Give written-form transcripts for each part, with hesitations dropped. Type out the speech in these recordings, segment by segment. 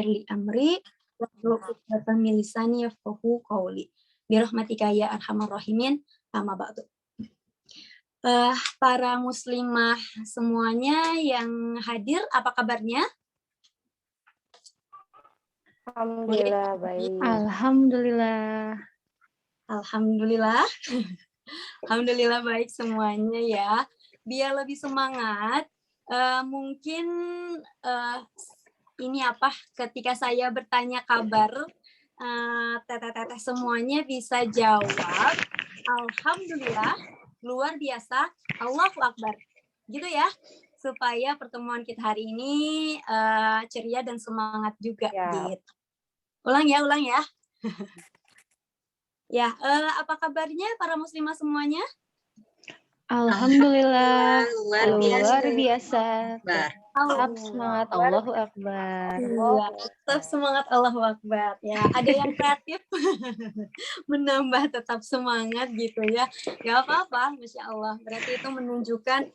li amri wahlul 'uqdatam min lisani yafqahu qawli. Birahmatika ya arhamar rahimin. Amma ba'du. Para muslimah semuanya yang hadir, apa kabarnya? Alhamdulillah baik. Alhamdulillah. Alhamdulillah. Alhamdulillah baik semuanya ya. Biar lebih semangat, mungkin ini apa? Ketika saya bertanya kabar, teteh-teteh semuanya bisa jawab. Alhamdulillah, luar biasa, Allahu Akbar. Gitu ya, supaya pertemuan kita hari ini ceria dan semangat juga. Ya. Gitu. Ulang ya. Ya, apa kabarnya para muslimah semuanya? Alhamdulillah. Luar biasa. Tetap semangat, Allahu Akbar. Iya, tetap semangat, Allahu Akbar. Ya, ada yang kreatif menambah tetap semangat gitu ya. Gak apa-apa, Masya Allah. Berarti itu menunjukkan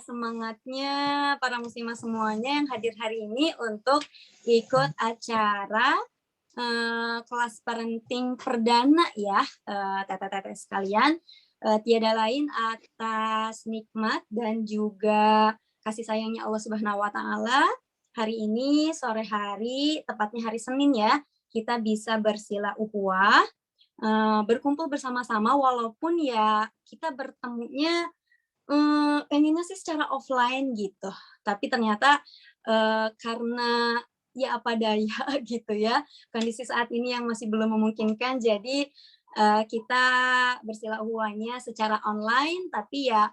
semangatnya para muslimah semuanya yang hadir hari ini untuk ikut acara kelas parenting perdana ya, teteh-teteh sekalian. Tiada lain atas nikmat dan juga kasih sayangnya Allah Subhanahu wa Ta'ala. Hari ini sore hari, tepatnya hari Senin ya, kita bisa bersila ukhuwah, berkumpul bersama-sama walaupun ya kita bertemunya pengennya sih secara offline gitu. Tapi ternyata karena ya apa daya gitu ya, kondisi saat ini yang masih belum memungkinkan, jadi kita bersila ukhuwahnya secara online, tapi ya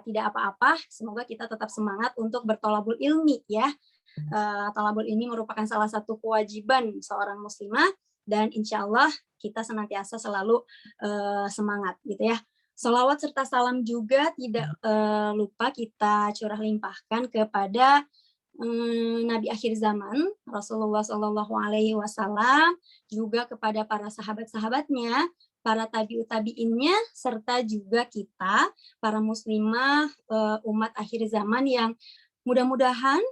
tidak apa-apa, semoga kita tetap semangat untuk bertolabul ilmi ya. Tolabul ilmi merupakan salah satu kewajiban seorang muslimah, dan insya Allah kita senantiasa selalu semangat gitu ya. Sholawat serta salam juga tidak lupa kita curah limpahkan kepada Nabi akhir zaman Rasulullah Shallallahu Alaihi Wasallam, juga kepada para sahabat-sahabatnya, para tabi'ut-tabi'innya, serta juga kita para muslimah umat akhir zaman yang mudah-mudahan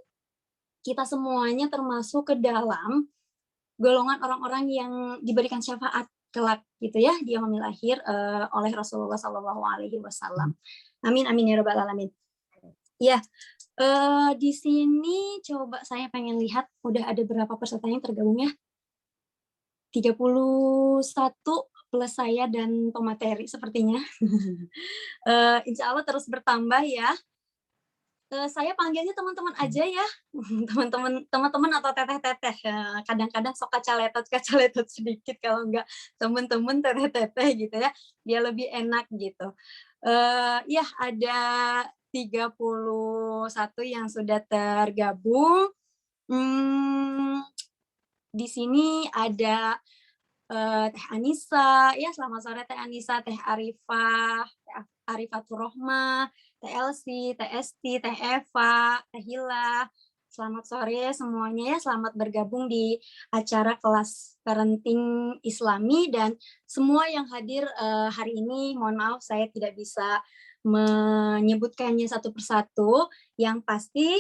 kita semuanya termasuk ke dalam golongan orang-orang yang diberikan syafaat kelak gitu ya di yaumil akhir oleh Rasulullah Shallallahu Alaihi Wasallam. Amin amin ya rabbal alamin. Ya. Di sini coba saya pengen lihat udah ada berapa peserta yang tergabung ya. 31 plus saya dan pemateri sepertinya. Insya Allah terus bertambah ya. Saya panggilnya teman-teman aja ya. Teman-teman atau teteh-teteh. Kadang-kadang sok kacaletot sedikit, kalau enggak teman-teman teteh-teteh gitu ya. Dia lebih enak gitu. Ya ada 31 yang sudah tergabung. Di sini ada Teh Anissa, ya selamat sore Teh Anissa, Teh Arifah, Teh Arifatur Rohmah, Teh Elsi, Teh Esti, Teh Eva, Teh Hila. Selamat sore semuanya ya, selamat bergabung di acara kelas parenting Islami, dan semua yang hadir hari ini, mohon maaf saya tidak bisa menyebutkannya satu persatu. Yang pasti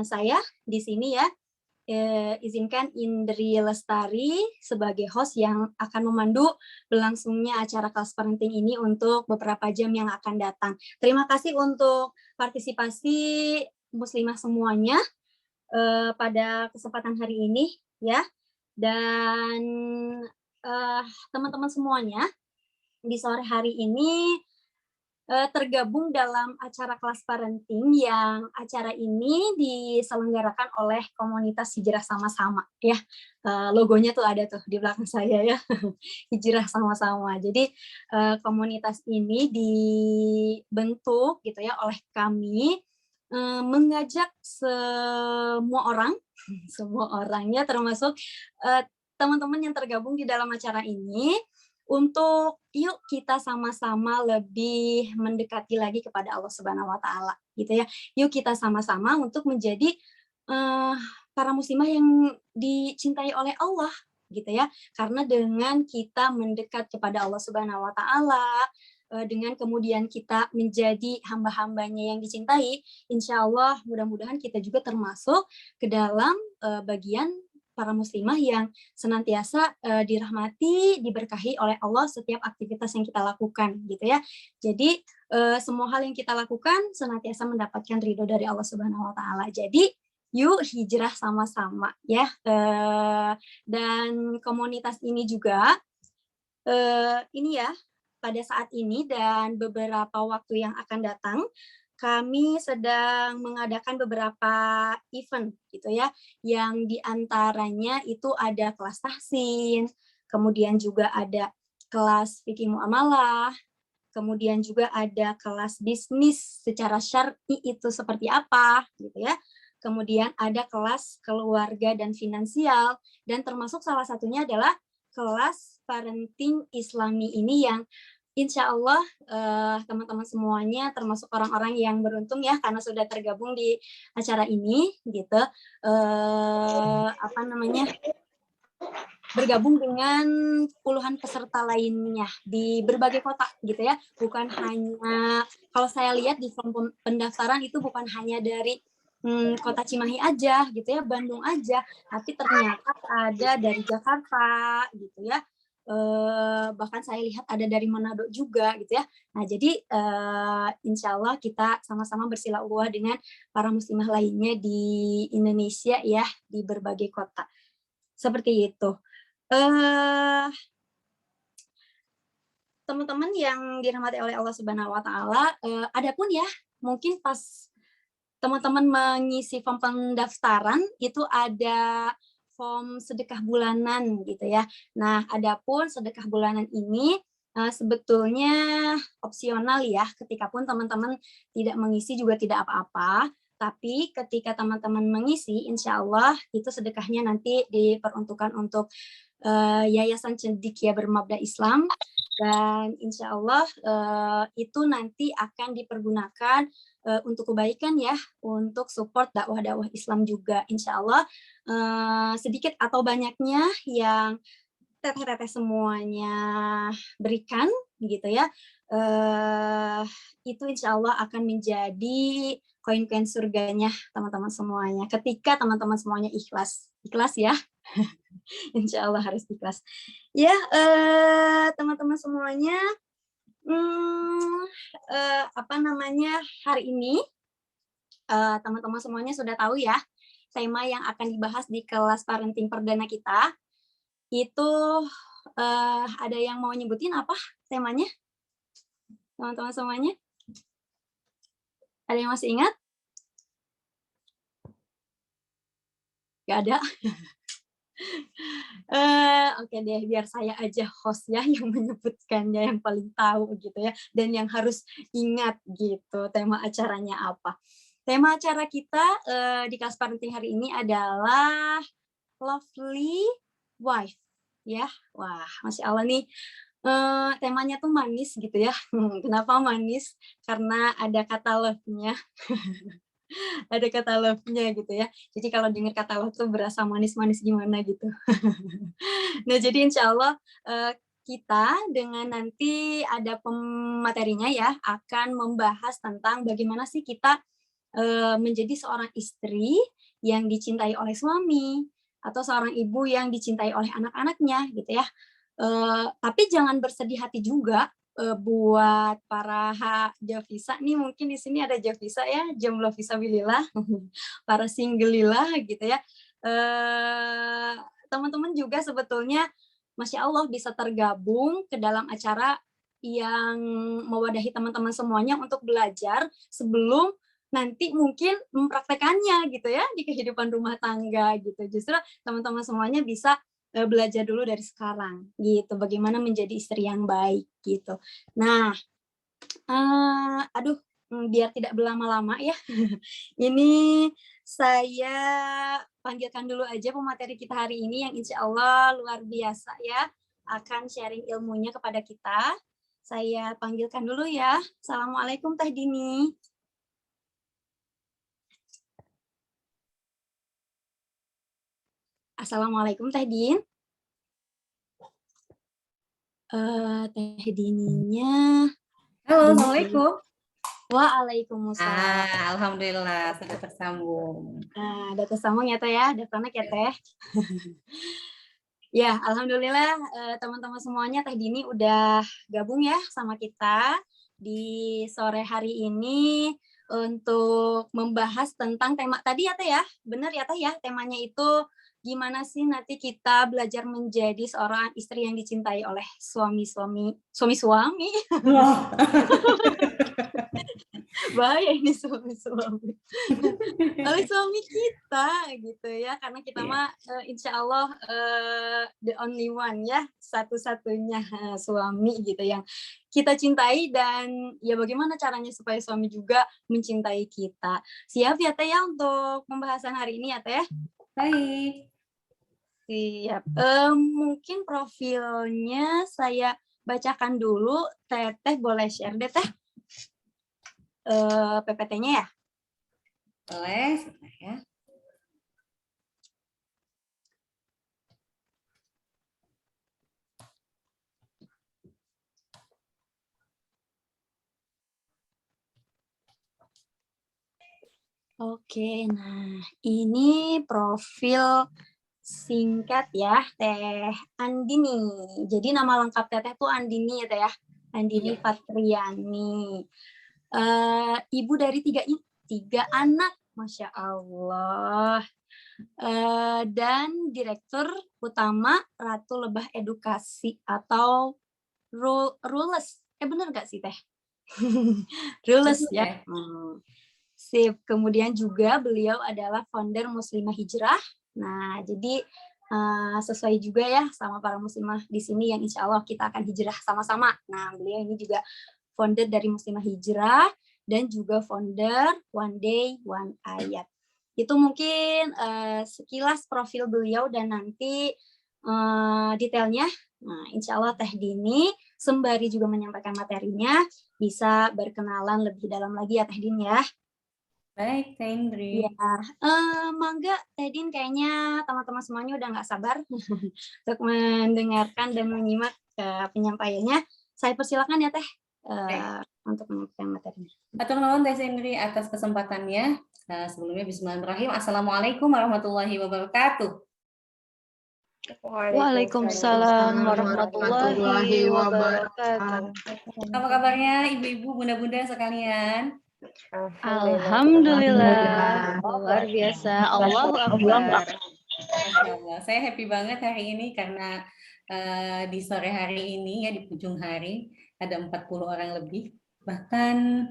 saya di sini ya izinkan Indri Lestari sebagai host yang akan memandu berlangsungnya acara kelas parenting ini untuk beberapa jam yang akan datang. Terima kasih untuk partisipasi muslimah semuanya pada kesempatan hari ini ya, dan teman-teman semuanya di sore hari ini tergabung dalam acara kelas parenting yang acara ini diselenggarakan oleh komunitas Hijrah Sama-Sama ya. Logonya tuh ada tuh di belakang saya ya. Hijrah Sama-Sama. Jadi komunitas ini dibentuk gitu ya oleh kami, mengajak semua orangnya termasuk teman-teman yang tergabung di dalam acara ini untuk yuk kita sama-sama lebih mendekati lagi kepada Allah Subhanahu wa Ta'ala gitu ya. Yuk kita sama-sama untuk menjadi para muslimah yang dicintai oleh Allah gitu ya. Karena dengan kita mendekat kepada Allah Subhanahu wa Ta'ala, dengan kemudian kita menjadi hamba-hambanya yang dicintai, insya Allah mudah-mudahan kita juga termasuk ke dalam bagian para muslimah yang senantiasa dirahmati, diberkahi oleh Allah setiap aktivitas yang kita lakukan, gitu ya. Jadi semua hal yang kita lakukan senantiasa mendapatkan ridho dari Allah Subhanahu Wa Taala. Jadi yuk hijrah sama-sama ya. Dan komunitas ini juga ini ya, pada saat ini dan beberapa waktu yang akan datang, kami sedang mengadakan beberapa event gitu ya, yang diantaranya itu ada kelas tahsin, kemudian juga ada kelas fikih muamalah, kemudian juga ada kelas bisnis secara syar'i itu seperti apa gitu ya. Kemudian ada kelas keluarga dan finansial, dan termasuk salah satunya adalah kelas parenting Islami ini yang insya Allah teman-teman semuanya termasuk orang-orang yang beruntung ya karena sudah tergabung di acara ini gitu, bergabung dengan puluhan peserta lainnya di berbagai kota gitu ya, bukan hanya kalau saya lihat di form pendaftaran itu bukan hanya dari kota Cimahi aja gitu ya, Bandung aja, tapi ternyata ada dari Jakarta gitu ya. Bahkan saya lihat ada dari Manado juga gitu ya. Nah jadi insya Allah kita sama-sama bersilaturahmi dengan para muslimah lainnya di Indonesia ya, di berbagai kota seperti itu. Teman-teman yang dirahmati oleh Allah Subhanahu Wa Taala, adapun ya mungkin pas teman-teman mengisi form pendaftaran itu ada form sedekah bulanan gitu ya. Nah, adapun sedekah bulanan ini sebetulnya opsional ya, ketika pun teman-teman tidak mengisi juga tidak apa-apa. Tapi ketika teman-teman mengisi, insya Allah itu sedekahnya nanti diperuntukkan untuk Yayasan Cendekia Bermabda Islam, dan insya Allah itu nanti akan dipergunakan untuk kebaikan ya, untuk support dakwah-dakwah Islam juga. Insya Allah sedikit atau banyaknya yang teteh-teteh semuanya berikan gitu ya, itu insya Allah akan menjadi koin-koin surganya teman-teman semuanya. Ketika teman-teman semuanya ikhlas ya, insya Allah harus ikhlas. Ya, teman-teman semuanya, hari ini teman-teman semuanya sudah tahu ya tema yang akan dibahas di kelas parenting perdana kita. Itu ada yang mau nyebutin apa temanya? Teman-teman semuanya? Ada yang masih ingat? Gak ada? Oke deh, biar saya aja host ya yang menyebutkannya, yang paling tahu gitu ya, dan yang harus ingat gitu tema acaranya apa. Tema acara kita di kelas parenting hari ini adalah Lovely Wife ya. Wah, Masya Allah nih, temanya tuh manis gitu ya. Kenapa manis? Karena ada kata love-nya. Ada kata love-nya gitu ya. Jadi kalau dengar kata love tuh berasa manis-manis gimana gitu. Nah, jadi insya Allah kita dengan nanti ada pematerinya ya, akan membahas tentang bagaimana sih kita menjadi seorang istri yang dicintai oleh suami, atau seorang ibu yang dicintai oleh anak-anaknya gitu ya. Tapi jangan bersedih hati juga buat para Javisa nih, mungkin di sini ada Javisa ya, jomblo fisabilillah, para singlelillah gitu ya. Teman-teman juga sebetulnya Masya Allah bisa tergabung ke dalam acara yang mewadahi teman-teman semuanya untuk belajar sebelum nanti mungkin mempraktekannya gitu ya di kehidupan rumah tangga gitu. Justru teman-teman semuanya bisa belajar dulu dari sekarang gitu, bagaimana menjadi istri yang baik gitu. Nah, biar tidak berlama-lama ya, ini saya panggilkan dulu aja pemateri kita hari ini yang insya Allah luar biasa ya, akan sharing ilmunya kepada kita. Saya panggilkan dulu ya. Assalamualaikum Teh Dini. Assalamualaikum Teh Din. Teh Dininya Halo, Assalamualaikum. Waalaikumsalam. Alhamdulillah sudah tersambung. Nah, udah tersambung ya Teh ya, daftarnya ya Teh. Ya, alhamdulillah teman-teman semuanya Teh Dini udah gabung ya sama kita di sore hari ini untuk membahas tentang tema tadi ya Teh ya. Benar ya Teh ya, temanya itu gimana sih nanti kita belajar menjadi seorang istri yang dicintai oleh suami-suami. Bahaya ini suami-suami. Oleh suami kita gitu ya, karena kita mah insya Allah the only one ya, satu-satunya suami gitu yang kita cintai, dan ya bagaimana caranya supaya suami juga mencintai kita. Siap ya Teh ya untuk pembahasan hari ini ya Teh? Baik. Siap. Mungkin profilnya saya bacakan dulu. Teteh boleh share deh Teh PPT-nya ya? Boleh, sebentar ya. Oke, nah ini profil singkat ya, Teh Andini. Jadi nama lengkap Teteh tuh Andini ya Teh ya, Andini Fatriani. Ibu dari tiga anak, Masya Allah. Dan Direktur Utama Ratu Lebah Edukasi atau Rules. Bener nggak sih Teh? Rules ya. Sip. Kemudian juga beliau adalah founder Muslimah Hijrah. Nah, jadi sesuai juga ya sama para muslimah di sini yang insya Allah kita akan hijrah sama-sama. Nah, beliau ini juga founder dari Muslimah Hijrah dan juga founder One Day One Ayat. Itu mungkin sekilas profil beliau, dan nanti detailnya, nah insya Allah Teh Dini sembari juga menyampaikan materinya bisa berkenalan lebih dalam lagi ya Teh Dini ya. Baik, Teh Indri. Ya, mangga Teh Din, kayaknya teman-teman semuanya udah nggak sabar untuk mendengarkan dan menyimak penyampaiannya. Saya persilakan ya Teh untuk menyampaikan materinya. Atur nuhun Teh Indri atas kesempatannya. Sebelumnya bismillahirrahmanirrahim. Assalamualaikum warahmatullahi wabarakatuh. Waalaikumsalam warahmatullahi wabarakatuh. Apa kabarnya ibu-ibu, bunda-bunda sekalian? Alhamdulillah, luar biasa. Allahu Akbar. Masya Allah. Saya happy banget hari ini karena di sore hari ini ya, di ujung hari ada 40 orang lebih, bahkan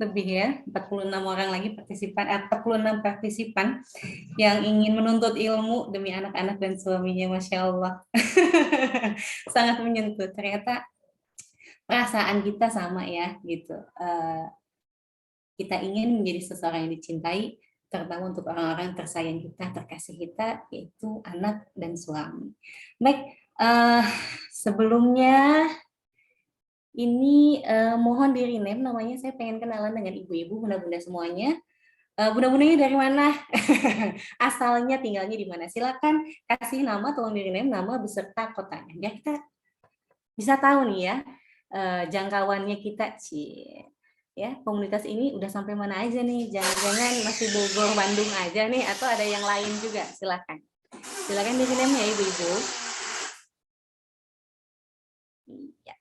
lebih ya, 46 orang lagi partisipan, 46 partisipan yang ingin menuntut ilmu demi anak-anak dan suaminya. Masya Allah. Sangat menyentuh. Ternyata perasaan kita sama ya gitu. Kita ingin menjadi seseorang yang dicintai, terutama untuk orang-orang tersayang kita, terkasih kita, yaitu anak dan suami. Baik, sebelumnya ini mohon di rename namanya. Saya pengen kenalan dengan ibu-ibu, bunda-bunda semuanya. Bunda-bundanya dari mana? Asalnya, tinggalnya di mana? Silakan kasih nama, tolong di rename nama beserta kotanya. Ya, kita bisa tahu nih ya jangkauannya kita ya, komunitas ini udah sampai mana aja nih? Jangan-jangan masih Bogor, Bandung aja nih, atau ada yang lain juga? Silakan di rename ya ibu-ibu. Iya.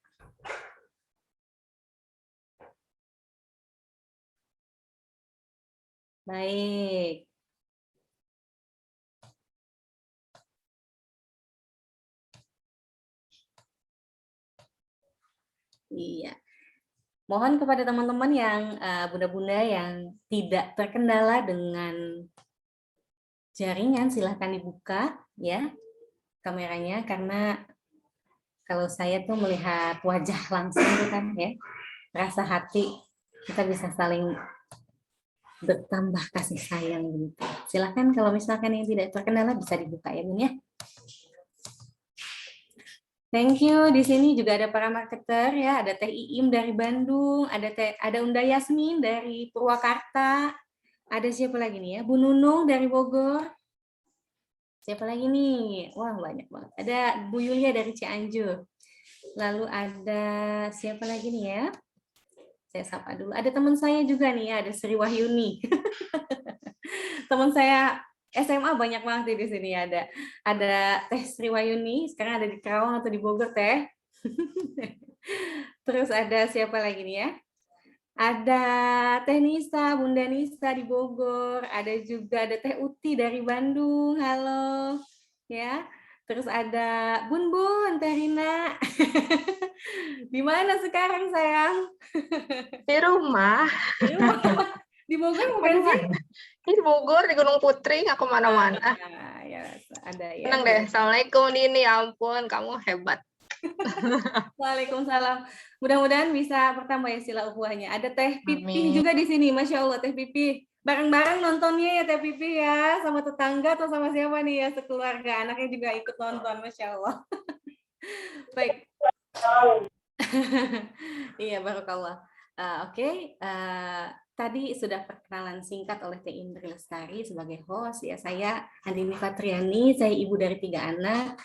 Baik. Iya. Mohon kepada teman-teman yang bunda-bunda yang tidak terkendala dengan jaringan, silahkan dibuka ya kameranya, karena kalau saya tuh melihat wajah langsung kan ya, rasa hati kita bisa saling bertambah kasih sayang gitu. Silahkan kalau misalkan yang tidak terkendala bisa dibuka ya Bun ya. Thank you. Di sini juga ada para marketer ya, ada Teh Iim dari Bandung, ada Unda Yasmin dari Purwakarta, ada siapa lagi nih ya? Bu Nunung dari Bogor. Siapa lagi nih? Wah, banyak banget. Ada Bu Yulia dari Cianjur. Lalu ada siapa lagi nih ya? Saya sapa dulu. Ada teman saya juga nih ya, ada Sri Wahyuni. Teman saya SMA banyak banget di sini ada Teh Sri Wahyuni, sekarang ada di Karawang atau di Bogor Teh. Terus ada siapa lagi nih ya? Ada Teh Nisa, Bunda Nisa di Bogor, ada Teh Uti dari Bandung, halo. Ya. Terus ada Bun Bun, Teh Rina. Di mana sekarang sayang? Di rumah. Di rumah. Di Bogor bukan sih? Di Bogor, di Gunung Putri, nggak kemana-mana. Ya, ada ya. Senang deh. Assalamualaikum Dini, ya ampun, kamu hebat. Waalaikumsalam. Mudah-mudahan bisa bertambah ya sila ukhuwahnya. Ada Teh Pipih Amin. juga di sini, Masya Allah Teh Pipih. Bareng-bareng nontonnya ya Teh Pipih ya, sama tetangga atau sama siapa nih ya, sekeluarga. Anaknya juga ikut nonton, Masya Allah. Baik. Iya, barakallah. Oke. Tadi sudah perkenalan singkat oleh Teh Indri Lestari sebagai host. Ya, saya Andini Fatriani, saya ibu dari 3 anak.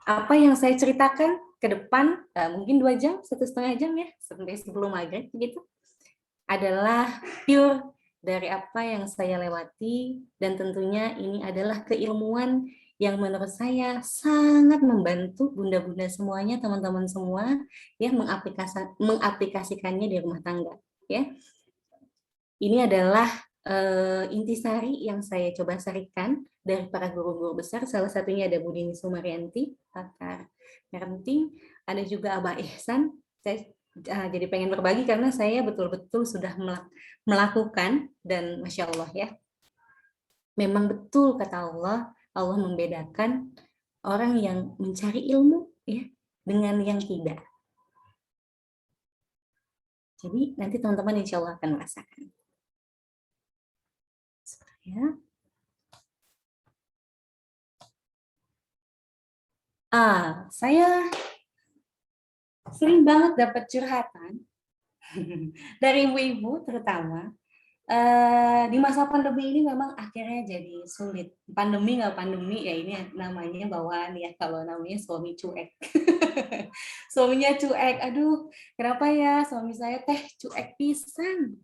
Apa yang saya ceritakan ke depan, mungkin 2 jam, 1,5 jam ya, sampai sebelum maghrib gitu, adalah pure dari apa yang saya lewati, dan tentunya ini adalah keilmuan yang menurut saya sangat membantu bunda-bunda semuanya, teman-teman semua, ya, mengaplikasikannya di rumah tangga. Ya. Ini adalah intisari yang saya coba sarikan dari para guru-guru besar, salah satunya ada Bu Dini Sumaryanti, pakar parenting, ada juga Abah Ihsan. Saya jadi pengen berbagi karena saya betul-betul sudah melakukan, dan Masya Allah ya, memang betul kata Allah, Allah membedakan orang yang mencari ilmu ya dengan yang tidak. Jadi nanti teman-teman insya Allah akan merasakan. Ya. Saya sering banget dapat curhatan dari ibu-ibu terutama. Di masa pandemi ini memang akhirnya jadi sulit. Pandemi nggak pandemi ya, ini namanya bawaan ya, kalau namanya suami cuek. Suaminya cuek, aduh kenapa ya suami saya teh cuek pisan.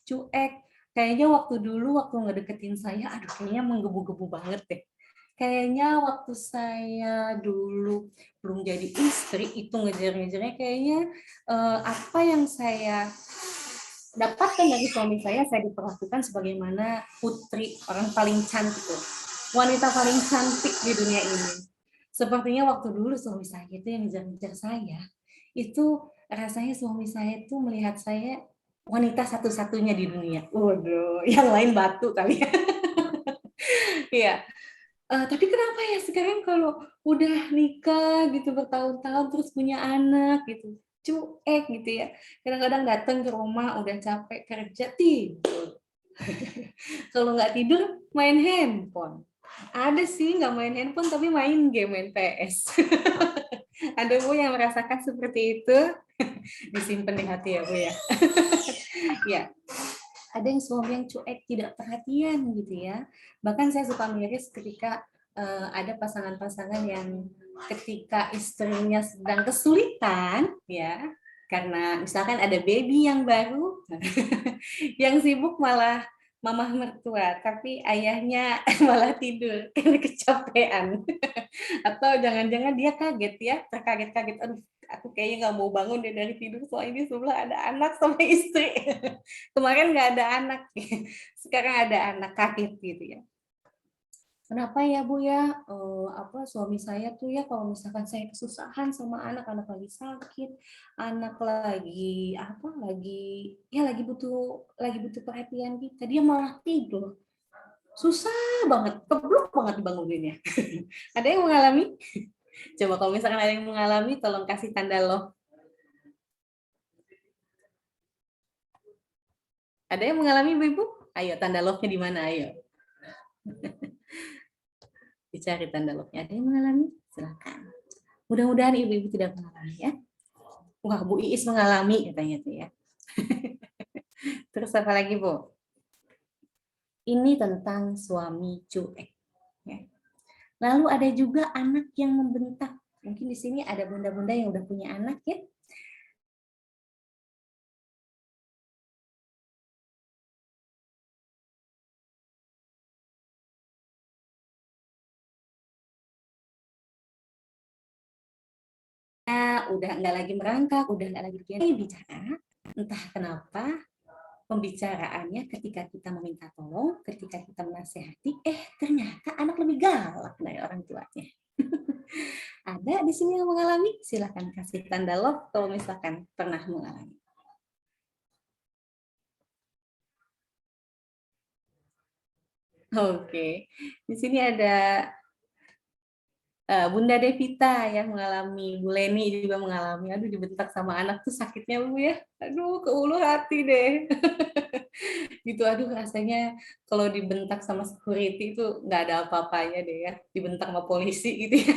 Cuek, kayaknya waktu dulu waktu ngedeketin saya, aduh kayaknya menggebu-gebu banget deh. Kayaknya waktu saya dulu belum jadi istri itu ngejar-ngejarnya kayaknya apa yang saya dapatkan dari suami saya diperlakukan sebagaimana putri, orang paling cantik, wanita paling cantik di dunia ini. Sepertinya waktu dulu suami saya itu yang ngejar-ngejar saya, itu rasanya suami saya itu melihat saya wanita satu-satunya di dunia. Waduh, yang lain batu kali ya. Iya. Tapi kenapa ya sekarang kalau udah nikah gitu bertahun-tahun terus punya anak gitu, cuek gitu ya. Kadang-kadang datang ke rumah udah capek kerja, tidur. Kalau nggak tidur main handphone. Ada sih nggak main handphone tapi main game, main PS. Ada Bu yang merasakan seperti itu? Disimpan di hati ya Bu ya. Ya. Ada yang suami yang cuek, tidak perhatian gitu ya. Bahkan saya suka miris ketika ada pasangan-pasangan yang ketika istrinya sedang kesulitan ya, karena misalkan ada baby yang baru, yang sibuk malah mamah mertua, tapi ayahnya malah tidur karena kecapean. Atau jangan-jangan dia kaget ya, terkaget-kaget, aduh aku kayaknya nggak mau bangun deh dari tidur, soalnya di sebelah ada anak sama istri. Kemarin nggak ada anak, sekarang ada anak, kaget gitu ya. Kenapa ya Bu ya, suami saya tuh ya kalau misalkan saya kesusahan sama anak lagi sakit, anak lagi lagi butuh perhatian kita, dia malah tidur. Susah banget, keblok banget dibanguninnya. Ada yang mengalami? Coba kalau misalkan ada yang mengalami, tolong kasih tanda love. Ada yang mengalami Ibu? Ayo, tanda love-nya di mana? Ayo. Dicari tanda love-nya. Ada yang mengalami? Silakan. Mudah-mudahan ibu-ibu tidak mengalami ya. Wah, Bu Iis mengalami katanya tuh ya. Terus apa lagi, Bu? Ini tentang suami cuek. Ya. Lalu ada juga anak yang membentak. Mungkin di sini ada bunda-bunda yang udah punya anak ya. udah nggak lagi merangkak, udah nggak lagi bicara. Entah kenapa pembicaraannya ketika kita meminta tolong, ketika kita menasehati, ternyata anak lebih galak dari orang tuanya. Ada di sini yang mengalami? Silahkan kasih tanda love kalau misalkan pernah mengalami. Oke, di sini ada Bunda Devita yang mengalami, Bu Leni juga mengalami. Aduh, dibentak sama anak tuh sakitnya Bu ya. Aduh, ke ulu hati deh. Gitu, aduh rasanya kalau dibentak sama security itu nggak ada apa-apanya deh ya. Dibentak sama polisi gitu ya.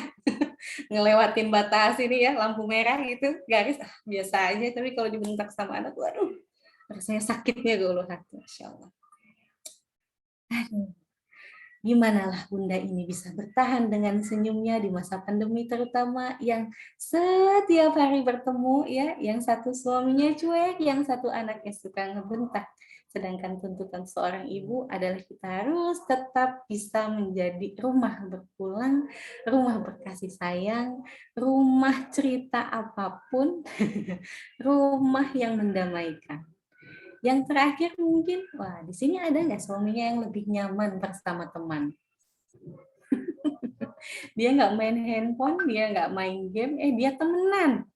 Ngelewatin batas ini ya, lampu merah gitu, garis biasa aja. Tapi kalau dibentak sama anak, waduh, rasanya sakitnya ke ulu hati. Masya Allah. Aduh. Gimana lah Bunda ini bisa bertahan dengan senyumnya di masa pandemi terutama yang setiap hari bertemu ya, yang satu suaminya cuek, yang satu anaknya suka ngebentak. Sedangkan tuntutan seorang ibu adalah kita harus tetap bisa menjadi rumah berpulang, rumah berkasih sayang, rumah cerita apapun, rumah yang mendamaikan. Yang terakhir mungkin, wah di sini ada nggak suaminya yang lebih nyaman bersama teman? Dia nggak main handphone, dia nggak main game, dia temenan.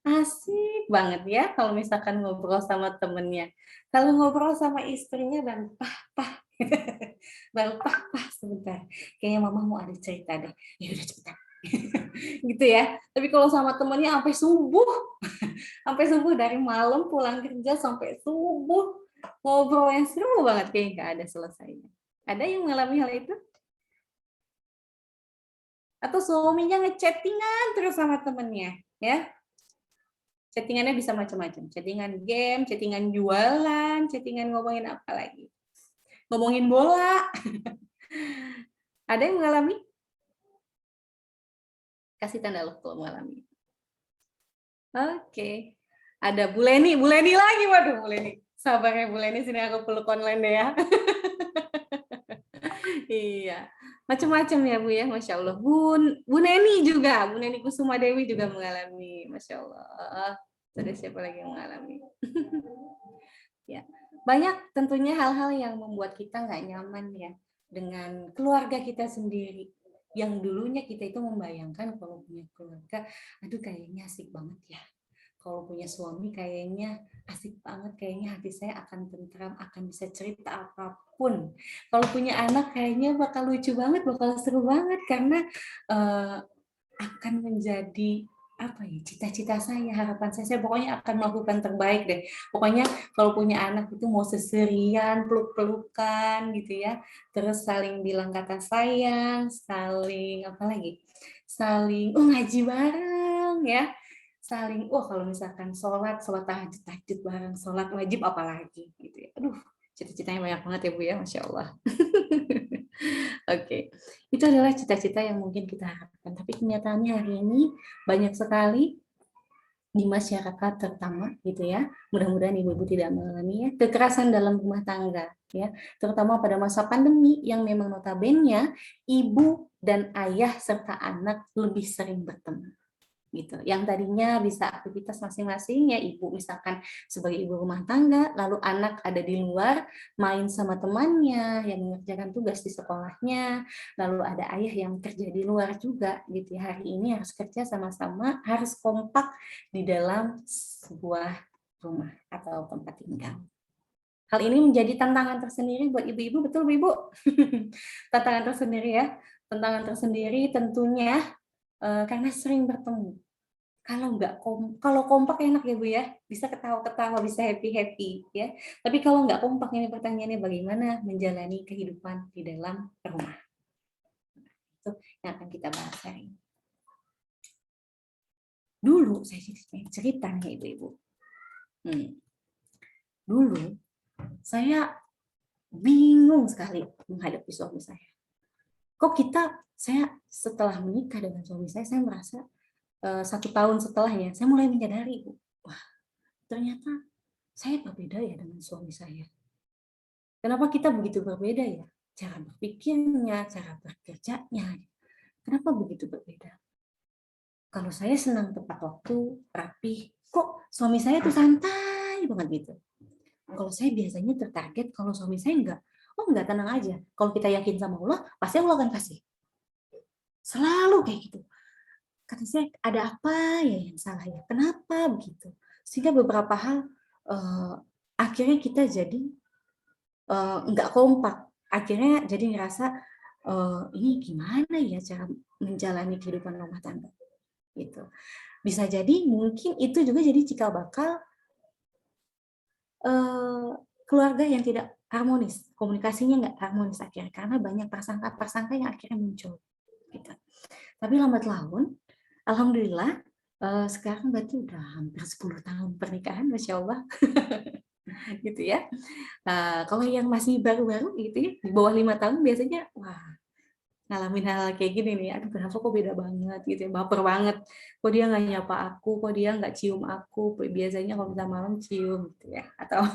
Asik banget ya kalau misalkan ngobrol sama temennya. Kalau ngobrol sama istrinya baru pah. Baru pah sebentar. Kayaknya mama mau ada cerita deh. Ya udah cepetan. Gitu ya. Tapi kalau sama temennya sampai subuh. Sampai subuh dari malam pulang kerja sampai subuh. Ngobrol yang seru banget kayaknya nggak ada selesainya. Ada yang mengalami hal itu? Atau suaminya ngechattingan terus sama temennya, ya? Chattingannya bisa macam-macam. Chattingan game, chattingan jualan, chattingan ngomongin apa lagi? Ngomongin bola. Ada yang mengalami? Kasih tanda lo kalau mengalami. Oke. Ada Bu Leni lagi, waduh Bu Leni. Sabar ya Bu Leni, sini aku peluk online deh ya. Iya. Macam-macam ya Bu ya, Masya Allah. Bu Neni juga, Bu Neni Kusuma Dewi juga mengalami, Masya Allah. Ada siapa lagi yang mengalami? Ya, banyak tentunya hal-hal yang membuat kita nggak nyaman ya dengan keluarga kita sendiri. Yang dulunya kita itu membayangkan kalau punya keluarga, aduh kayaknya asik banget ya. Kalau punya suami kayaknya asik banget, kayaknya hati saya akan tentram, akan bisa cerita apapun. Kalau punya anak kayaknya bakal lucu banget, bakal seru banget karena akan menjadi apa ya, cita-cita saya, harapan saya pokoknya akan melakukan terbaik deh. Pokoknya kalau punya anak itu mau seserian, peluk-pelukan gitu ya, terus saling bilang kata sayang, saling apa lagi, saling ngaji bareng ya, saling kalau misalkan sholat tahajud bareng, sholat wajib apalagi gitu ya. Aduh, cita-citanya banyak banget ya Bu ya, Masya Allah. Oke, itu adalah cita-cita yang mungkin kita harapkan. Tapi kenyataannya hari ini banyak sekali di masyarakat terutama gitu ya. Mudah-mudahan ibu-ibu tidak mengalami ya kekerasan dalam rumah tangga ya, terutama pada masa pandemi yang memang notabene ibu dan ayah serta anak lebih sering bertemu. Gitu. Yang tadinya bisa aktivitas masing-masing ya, ibu misalkan sebagai ibu rumah tangga, lalu anak ada di luar main sama temannya yang mengerjakan tugas di sekolahnya, lalu ada ayah yang kerja di luar juga gitu ya. Hari ini harus kerja sama-sama, harus kompak di dalam sebuah rumah atau tempat tinggal. Hal ini menjadi tantangan tersendiri buat ibu-ibu, betul Bu Ibu? Tantangan tersendiri ya. Tantangan tersendiri tentunya karena sering bertemu. Kalau kompak enak ya Bu ya, bisa ketawa-ketawa, bisa happy-happy ya. Tapi kalau nggak kompak, ini pertanyaannya bagaimana menjalani kehidupan di dalam rumah. Itu yang akan kita bahas hari ini. Dulu saya cerita nih Ibu-ibu. Dulu saya bingung sekali menghadapi suami saya. Kok saya setelah menikah dengan suami saya merasa 1 tahun setelahnya, saya mulai menyadari, wah, ternyata saya berbeda ya dengan suami saya. Kenapa kita begitu berbeda ya? Cara berpikirnya, cara bekerjanya. Kenapa begitu berbeda? kalau saya senang tepat waktu, rapi, kok suami saya tuh santai banget gitu. Kalau saya biasanya tertarget, kalau suami saya enggak, tenang aja. Kalau kita yakin sama Allah, pasti Allah akan kasih. Selalu kayak gitu. Kata saya, ada apa ya yang salah ya? Kenapa begitu? Sehingga beberapa hal akhirnya kita jadi nggak kompak. Akhirnya jadi ngerasa ini gimana ya cara menjalani kehidupan rumah tangga gitu. Bisa jadi mungkin itu juga jadi cikal bakal keluarga yang tidak harmonis, komunikasinya nggak harmonis akhirnya karena banyak prasangka-prasangka yang akhirnya muncul gitu. Tapi lambat laun alhamdulillah sekarang berarti udah hampir 10 tahun pernikahan, Masya Allah. Gitu ya. Kalau yang masih baru-baru gitu ya, di bawah 5 tahun biasanya, wah ngalamin hal kayak gini nih, aduh kenapa kok beda banget gitu ya, baper banget. Kok dia nggak nyapa aku, kok dia nggak cium aku, biasanya kalau minta malam cium gitu ya. Atau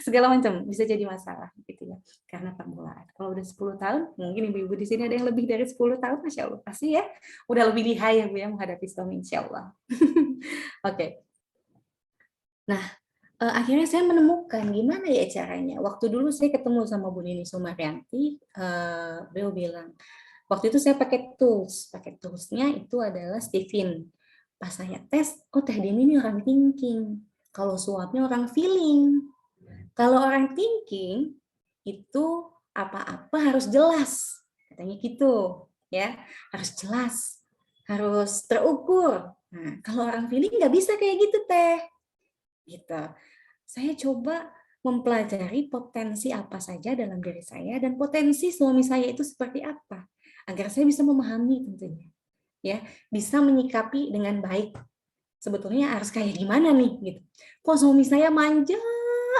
segala macam, bisa jadi masalah gitu ya. Karena permulaan. Kalau udah 10 tahun, mungkin ibu-ibu di sini ada yang lebih dari 10 tahun, Masya Allah. Pasti ya, udah lebih lihai ya Bu ya menghadapi suami, Insya Allah. Oke. Nah, akhirnya saya menemukan gimana ya caranya. Waktu dulu saya ketemu sama Bu Nini Sumaryanti, beliau bilang, waktu itu saya pakai toolsnya itu adalah Stephen. Pas saya tes, oh Teh Dini ini orang thinking. Kalau suapnya orang feeling. Kalau orang thinking itu apa-apa harus jelas, katanya gitu, ya harus jelas, harus terukur. Nah, kalau orang feeling nggak bisa kayak gitu Teh, gitu. Saya coba mempelajari potensi apa saja dalam diri saya dan potensi suami saya itu seperti apa agar saya bisa memahami tentunya ya, bisa menyikapi dengan baik. Sebetulnya harus kayak gimana nih gitu. Kok suami saya manja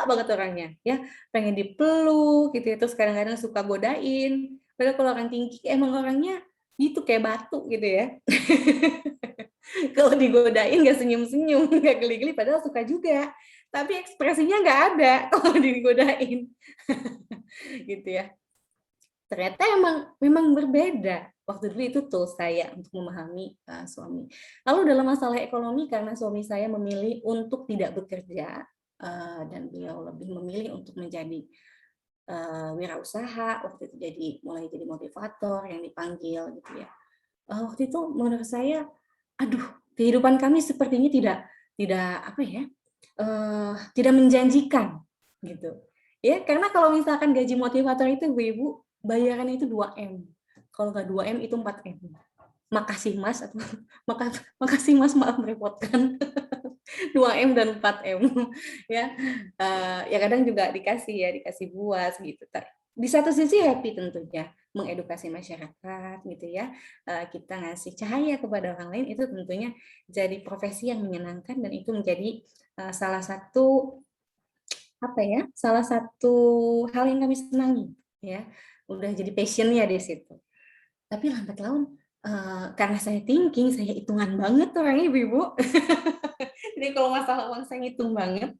banget orangnya ya, pengen dipeluk gitu ya, terus kadang-kadang suka godain. Padahal kalau orang tinggi emang orangnya gitu kayak batu gitu ya. Kalau digodain nggak senyum-senyum, nggak geli-geli, padahal suka juga. Tapi ekspresinya nggak ada kalau digodain. Gitu ya. Ternyata memang berbeda. Waktu dulu itu tools saya untuk memahami suami. Lalu dalam masalah ekonomi, karena suami saya memilih untuk tidak bekerja, dan beliau lebih memilih untuk menjadi wirausaha, waktu itu mulai jadi motivator yang dipanggil gitu ya. Waktu itu menurut saya, aduh, kehidupan kami sepertinya tidak apa ya, tidak menjanjikan gitu. Ya, karena kalau misalkan gaji motivator itu ibu-ibu bayarannya itu 2M. Kalau nggak 2M itu 4M. Makasih Mas atau makasih Mas, maaf merepotkan. 2M dan 4M ya. Ya kadang juga dikasih buas gitu. Di satu sisi happy tentunya mengedukasi masyarakat gitu ya. Kita ngasih cahaya kepada orang lain itu tentunya jadi profesi yang menyenangkan dan itu menjadi salah satu hal yang kami senangi ya. Udah jadi passion-nya di situ. Tapi lambat laun karena saya thinking, saya hitungan banget orangnya ibu-ibu. Jadi kalau masalah uang saya ngitung banget,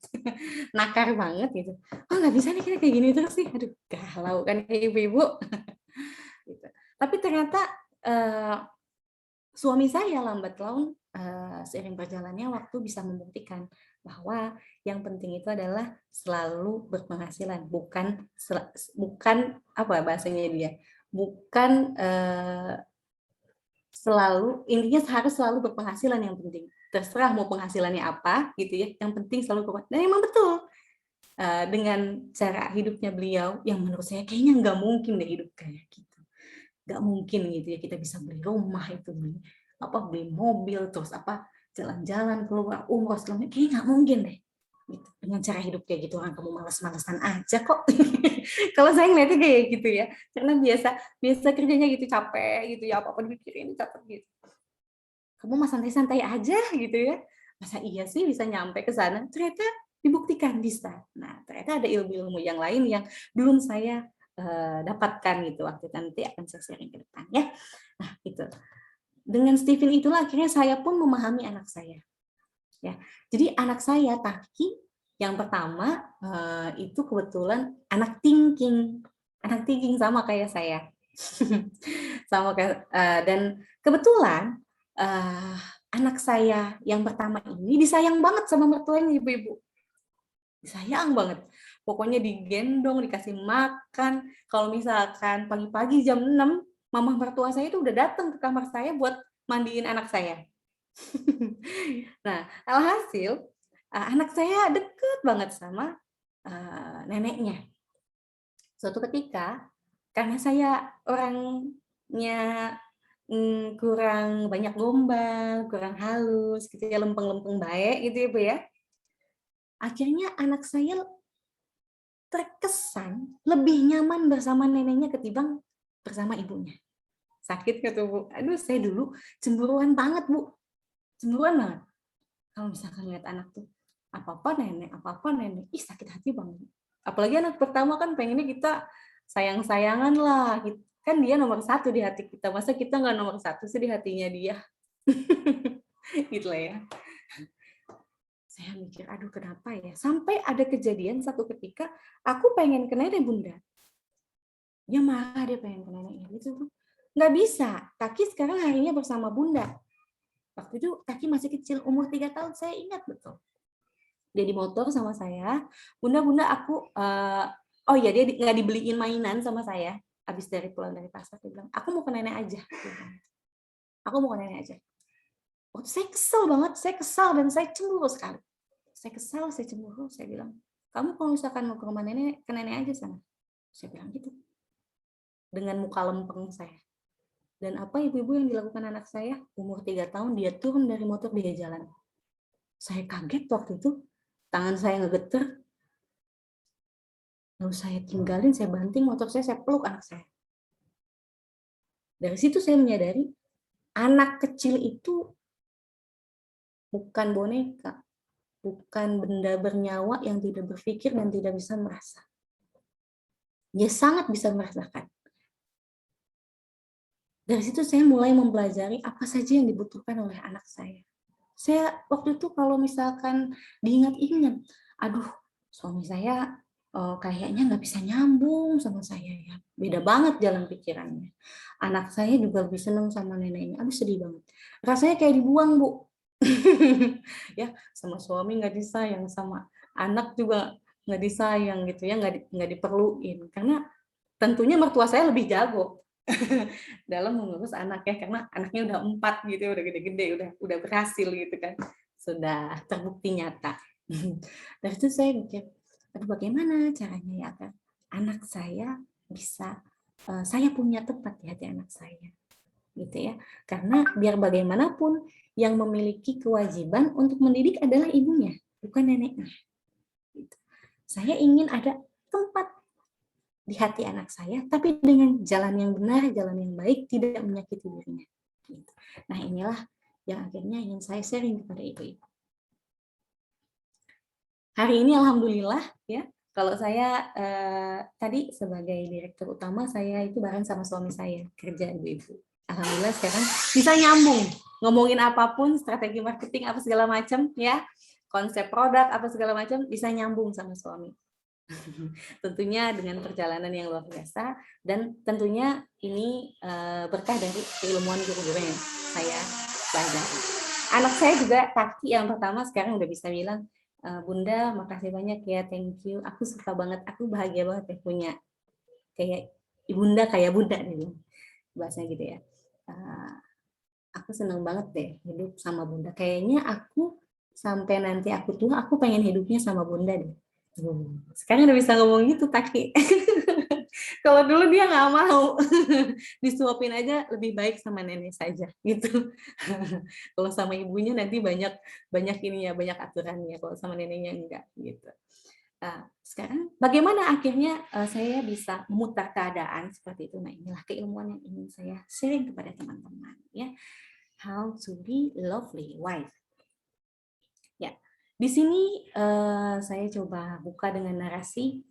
nakar banget gitu. Oh nggak bisa nih kita kayak gini terus sih, aduh galau kan kayak ibu-ibu. Gitu. Tapi ternyata suami saya lambat laun seiring berjalannya waktu bisa membuktikan bahwa yang penting itu adalah selalu berpenghasilan, bukan apa bahasanya dia, bukan intinya harus selalu berpenghasilan yang penting. Terserah mau penghasilannya apa gitu ya, yang penting selalu berpenghasilan. Dan memang betul dengan cara hidupnya beliau yang menurut saya kayaknya nggak mungkin deh hidup kayak gitu. Nggak mungkin gitu ya kita bisa beli rumah itu, beli mobil, terus jalan-jalan keluar umroh selama, kayaknya nggak mungkin deh gitu. Dengan cara hidup kayak gitu orang kamu malas-malasan aja kok. Kalau saya ngeliatnya kayak gitu ya, karena biasa kerjanya gitu, capek gitu ya, apa-apa dipikirin capek gitu. Kamu mah santai-santai aja gitu ya, masa iya sih bisa nyampe ke sana? Ternyata dibuktikan bisa. Nah ternyata ada ilmu-ilmu yang lain yang belum saya dapatkan gitu, waktu nanti akan saya sharing ke depan ya. Nah itu dengan Stephen itulah akhirnya saya pun memahami anak saya ya. Jadi anak saya Taki yang pertama itu kebetulan anak thinking sama kayak saya. Sama kayak dan kebetulan anak saya yang pertama ini disayang banget sama mertuanya, ibu-ibu. Disayang banget. Pokoknya digendong, dikasih makan. Kalau misalkan pagi-pagi jam 6, mama mertua saya itu udah datang ke kamar saya buat mandiin anak saya. Nah, alhasil anak saya deket banget sama neneknya. Suatu ketika, karena saya orangnya kurang banyak gombal, kurang halus, gitu ya, lempeng-lempeng baik gitu ya Bu ya. Akhirnya anak saya terkesan lebih nyaman bersama neneknya ketimbang bersama ibunya. Sakit nggak tuh Bu? Aduh, saya dulu cemburuan banget Bu, cemburuan banget. Kalau misalkan lihat anak tuh, apa-apa nenek, ih sakit hati banget. Apalagi anak pertama kan pengennya kita sayang-sayangan lah, kan dia nomor 1 di hati kita, masa kita nggak nomor 1 sih di hatinya dia. Gitu lah ya. Saya mikir, aduh kenapa ya, sampai ada kejadian satu ketika aku pengen ke nenek Bunda, dia marah, dia pengen ke neneknya gitu tuh, nggak bisa, Kaki sekarang harinya bersama Bunda. Waktu itu Kaki masih kecil, umur 3 tahun, saya ingat betul. Dia di motor sama saya, Bunda aku, oh iya dia nggak dibeliin mainan sama saya. Habis dari pulang dari pasar, dia bilang, aku mau ke nenek aja. Aku mau ke nenek aja. Waktu saya kesel banget, saya kesal dan saya cemburu sekali. Saya kesal, saya cemburu, saya bilang, kamu kalau misalkan mau ke rumah nenek, ke nenek aja sana. Saya bilang gitu. Dengan muka lempeng saya. Dan apa ibu-ibu yang dilakukan anak saya? Umur 3 tahun, dia turun dari motor, dia jalan. Saya kaget waktu itu, tangan saya ngegeter, lalu saya tinggalin, saya banting motor saya peluk anak saya. Dari situ saya menyadari, anak kecil itu bukan boneka, bukan benda bernyawa yang tidak berpikir dan tidak bisa merasa. Dia sangat bisa merasakan. Dari situ saya mulai mempelajari apa saja yang dibutuhkan oleh anak saya. Saya waktu itu kalau misalkan diingat-ingat, aduh suami saya kayaknya nggak bisa nyambung sama saya ya. Beda banget jalan pikirannya. Anak saya juga lebih senang sama neneknya. Aduh sedih banget. Rasanya kayak dibuang Bu. Ya sama suami nggak disayang, sama anak juga nggak disayang gitu ya, nggak diperluin. Karena tentunya mertua saya lebih jago dalam mengurus anak ya, karena anaknya udah 4 gitu, udah gede-gede, udah berhasil gitu kan, sudah terbukti nyata. Dari itu saya mikir, aduh bagaimana caranya ya agar anak saya bisa, saya punya tempat di hati anak saya, gitu ya. Karena biar bagaimanapun yang memiliki kewajiban untuk mendidik adalah ibunya, bukan neneknya. Gitu. Saya ingin ada tempat di hati anak saya, tapi dengan jalan yang benar, jalan yang baik, tidak menyakiti dirinya. Nah inilah yang akhirnya ingin saya sharing kepada ibu-ibu. Hari ini alhamdulillah ya, kalau saya tadi sebagai direktur utama, saya itu bareng sama suami saya kerja ibu-ibu. Alhamdulillah sekarang bisa nyambung, ngomongin apapun, strategi marketing apa segala macam ya, konsep produk apa segala macam bisa nyambung sama suami. Tentunya dengan perjalanan yang luar biasa, dan tentunya ini berkah dari keilmuan guru-guru yang saya pelajari. Anak saya juga Kaki yang pertama sekarang udah bisa bilang, Bunda makasih banyak ya, thank you, aku suka banget, aku bahagia banget ya punya kayak ibunda kayak Bunda nih bahasanya gitu ya. Aku seneng banget deh hidup sama Bunda, kayaknya aku sampai nanti aku tua aku pengen hidupnya sama Bunda deh. Sekarang udah bisa ngomong gitu Kaki. Kalau dulu dia nggak mau, disuapin aja lebih baik sama nenek saja gitu. Kalau sama ibunya nanti banyak ini ya, banyak aturannya. Kalau sama neneknya enggak gitu. Sekarang bagaimana akhirnya saya bisa memutar keadaan seperti itu? Nah inilah keilmuan yang ingin saya sharing kepada teman-teman ya. How to be lovely wife. Ya. Di sini saya coba buka dengan narasi.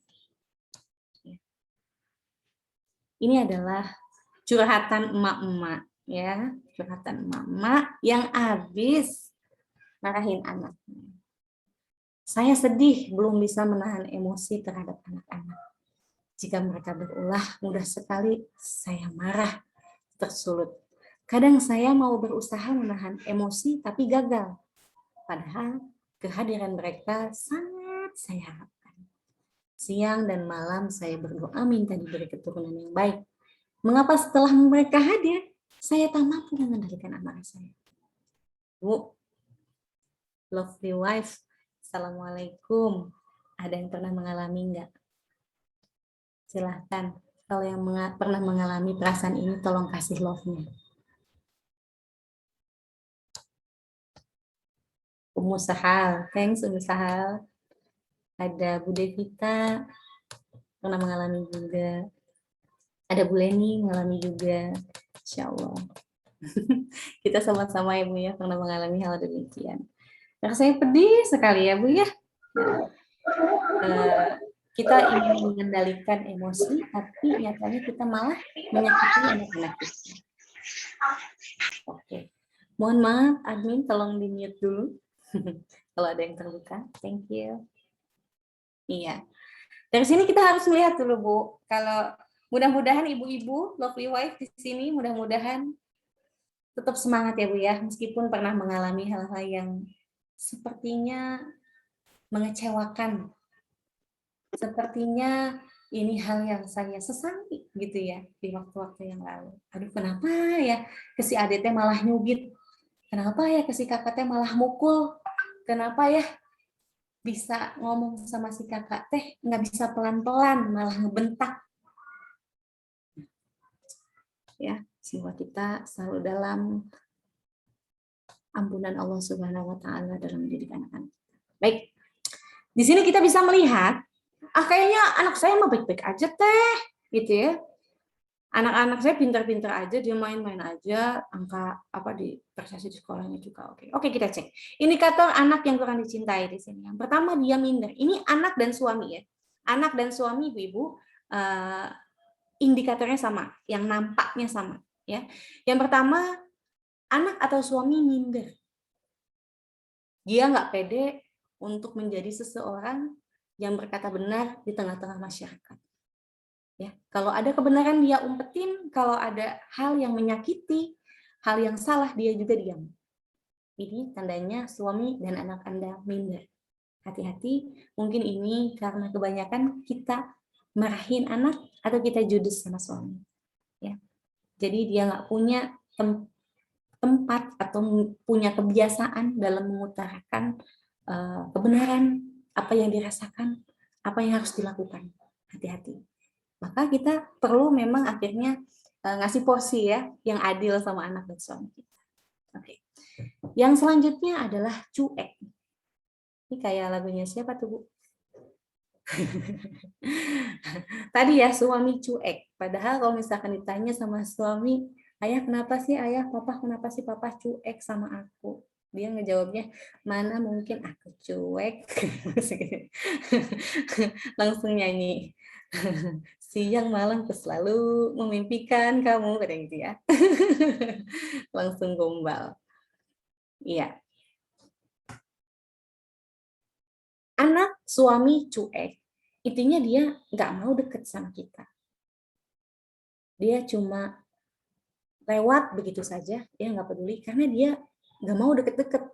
Ini adalah curhatan emak-emak, ya, curhatan emak-emak yang habis marahin anaknya. Saya sedih belum bisa menahan emosi terhadap anak-anak. Jika mereka berulah, mudah sekali saya marah, tersulut. Kadang saya mau berusaha menahan emosi tapi gagal. Padahal kehadiran mereka sangat saya harapkan. Siang dan malam saya berdoa minta diberi keturunan yang baik. Mengapa setelah mereka hadir, saya tak mampu mengendalikan amarah saya? Bu, lovely wife, Assalamualaikum. Ada yang pernah mengalami enggak? Silahkan. Kalau yang pernah mengalami perasaan ini, tolong kasih love-nya. Umu Sahal, thanks Umu Sahal. Ada Bu Devita, pernah mengalami juga. Ada Bu Leni, mengalami juga. Insya Allah. Kita sama-sama ya Bu ya, pernah mengalami hal demikian. Rasanya pedih sekali ya Bu ya. Kita ingin mengendalikan emosi, tapi nyatanya kita malah menyakiti anak-anak kita. Oke. Mohon maaf, admin tolong di-mute dulu. Kalau ada yang terluka, thank you. Iya. Dari sini kita harus melihat dulu, Bu. Kalau mudah-mudahan ibu-ibu, lovely wife di sini, mudah-mudahan tetap semangat ya, Bu ya. Meskipun pernah mengalami hal-hal yang sepertinya mengecewakan. Sepertinya ini hal yang saya sesali gitu ya di waktu-waktu yang lalu. Aduh, kenapa ya ke si adetnya malah nyugit? Kenapa ya ke si kakaknya malah mukul? Kenapa ya bisa ngomong sama si kakak teh nggak bisa pelan-pelan, malah ngebentak? Ya, semua kita selalu dalam ampunan Allah Subhanahu wa taala dalam mendidik anak-anak. Baik. Di sini kita bisa melihat, kayaknya anak saya mah baik-baik aja teh, gitu ya. Anak-anak saya pintar-pintar aja, dia main-main aja, angka apa di prestasi di sekolahnya juga oke. Oke, kita cek. Indikator anak yang kurang dicintai di sini. Yang pertama dia minder. Ini anak dan suami ya. Anak dan suami ibu-ibu indikatornya sama, yang nampaknya sama ya. Yang pertama, anak atau suami minder. Dia nggak pede untuk menjadi seseorang yang berkata benar di tengah-tengah masyarakat. Ya, kalau ada kebenaran dia umpetin, kalau ada hal yang menyakiti, hal yang salah dia juga diam. Ini tandanya suami dan anak Anda minder. Hati-hati, mungkin ini karena kebanyakan kita marahin anak atau kita judes sama suami. Ya, jadi dia nggak punya tempat atau punya kebiasaan dalam mengutarakan kebenaran, apa yang dirasakan, apa yang harus dilakukan. Hati-hati. Maka kita perlu memang akhirnya ngasih porsi ya yang adil sama anak dan suami kita. Oke. Yang selanjutnya adalah cuek. Ini kayak lagunya siapa tuh, Bu? Tadi ya suami cuek. Padahal kalau misalkan ditanya sama suami, ayah kenapa sih ayah, papa kenapa sih papa cuek sama aku? Dia ngejawabnya, mana mungkin aku cuek. Langsung nyanyi. Siang malam aku selalu memimpikan kamu, katanya gitu ya. Langsung gombal. Iya. Anak suami cuek, intinya dia nggak mau deket sama kita. Dia cuma lewat begitu saja, dia nggak peduli karena dia nggak mau deket-deket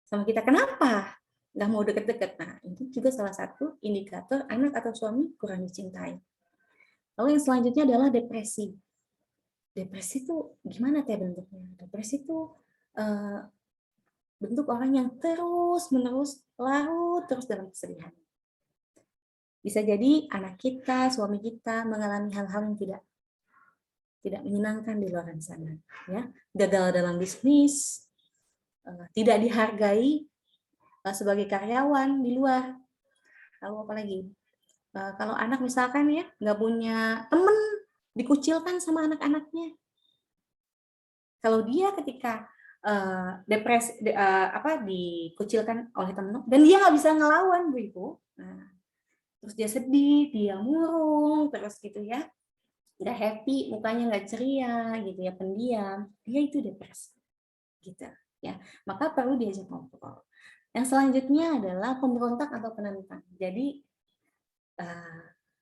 sama kita. Kenapa? Nggak mau deket-deket. Nah, itu juga salah satu indikator anak atau suami kurang dicintai. Lalu yang selanjutnya adalah depresi. Depresi itu gimana teh bentuknya? Depresi itu bentuk orang yang terus-menerus larut terus dalam kesedihan. Bisa jadi anak kita, suami kita mengalami hal-hal yang tidak menyenangkan di luar sana, ya. Gagal dalam bisnis, tidak dihargai sebagai karyawan di luar. Lalu apa lagi? Kalau anak misalkan ya nggak punya teman, dikucilkan sama anak-anaknya. Kalau dia ketika depresi dikucilkan oleh teman dan dia nggak bisa ngelawan, Bu Ibu. Nah, terus dia sedih, dia murung, terus gitu ya. Nggak happy, mukanya nggak ceria gitu ya, pendiam. Dia itu depresi. Gitu ya. Maka perlu diajak ngobrol. Yang selanjutnya adalah pemberontak atau penentang. Jadi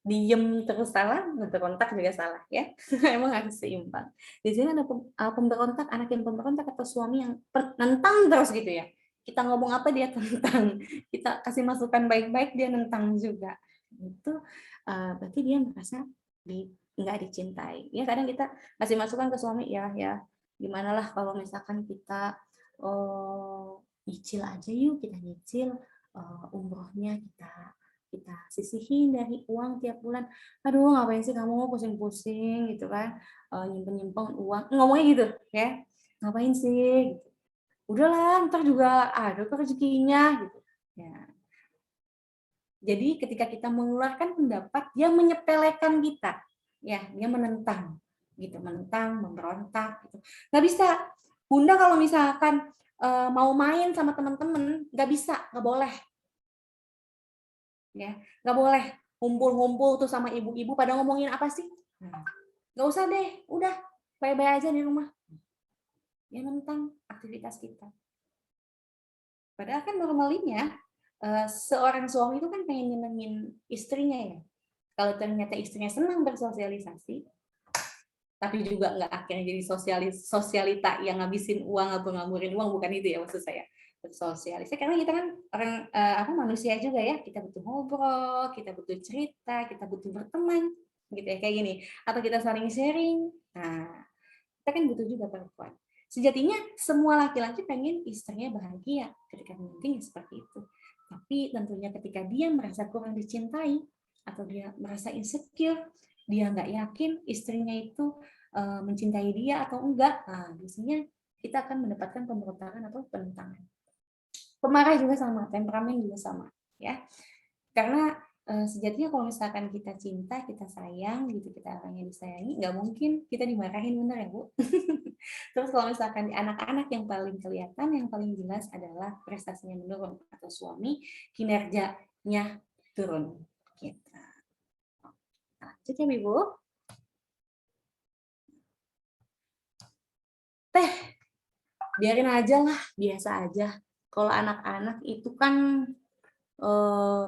diem terus salah, memberontak juga salah ya. Emang harus seimbang. Di sini ada pemberontak, anak yang pemberontak atau suami yang nentang terus gitu ya. Kita ngomong apa dia tentang, kita kasih masukan baik-baik dia nentang juga. Itu berarti dia merasa nggak dicintai. Ya kadang kita kasih masukan ke suami, ya gimana lah kalau misalkan kita nyicil aja yuk, kita nyicil umrohnya kita sisihin dari uang tiap bulan. Aduh, ngapain sih kamu pusing-pusing gitu kan, nyimpen uang, ngomongnya gitu ya, ngapain sih gitu. Udahlah, ntar juga ada rezekinya gitu ya. Jadi ketika kita mengeluarkan pendapat, dia menyepelekan kita ya, dia menentang gitu, menentang, memberontak gitu. Nggak bisa. Bunda kalau misalkan mau main sama teman-teman, nggak bisa, nggak boleh. Ya, nggak boleh ngumpul-ngumpul tuh sama ibu-ibu pada ngomongin apa sih? Nggak usah deh, udah bye-bye aja di rumah. Ya tentang aktivitas kita. Padahal kan normalnya seorang suami itu kan pengen nyenengin istrinya ya. Kalau ternyata istrinya senang bersosialisasi, tapi juga nggak akhirnya jadi sosialita yang ngabisin uang atau ngamurin uang, bukan itu ya maksud saya. Bersosialisasi karena kita kan orang manusia juga ya, kita butuh ngobrol, kita butuh cerita, kita butuh berteman gitu ya, kayak gini, atau kita saling sharing. Nah, kita kan butuh juga perempuan. Sejatinya semua laki-laki pengen istrinya bahagia ketika mungkin seperti itu, tapi tentunya ketika dia merasa kurang dicintai atau dia merasa insecure, dia nggak yakin istrinya itu mencintai dia atau enggak, nah biasanya kita akan mendapatkan pemberontakan atau penentangan. Pemarah juga sama, temperamen juga sama, ya. Karena sejatinya kalau misalkan kita cinta, kita sayang, gitu, kita orangnya disayangi, nggak mungkin kita dimarahin, bener ya Bu? Terus kalau misalkan di anak-anak yang paling kelihatan, yang paling jelas adalah prestasinya menurun atau suami kinerjanya turun. Gitu. Lanjut ya Ibu. Teh, biarin aja lah, biasa aja. Kalau anak-anak itu kan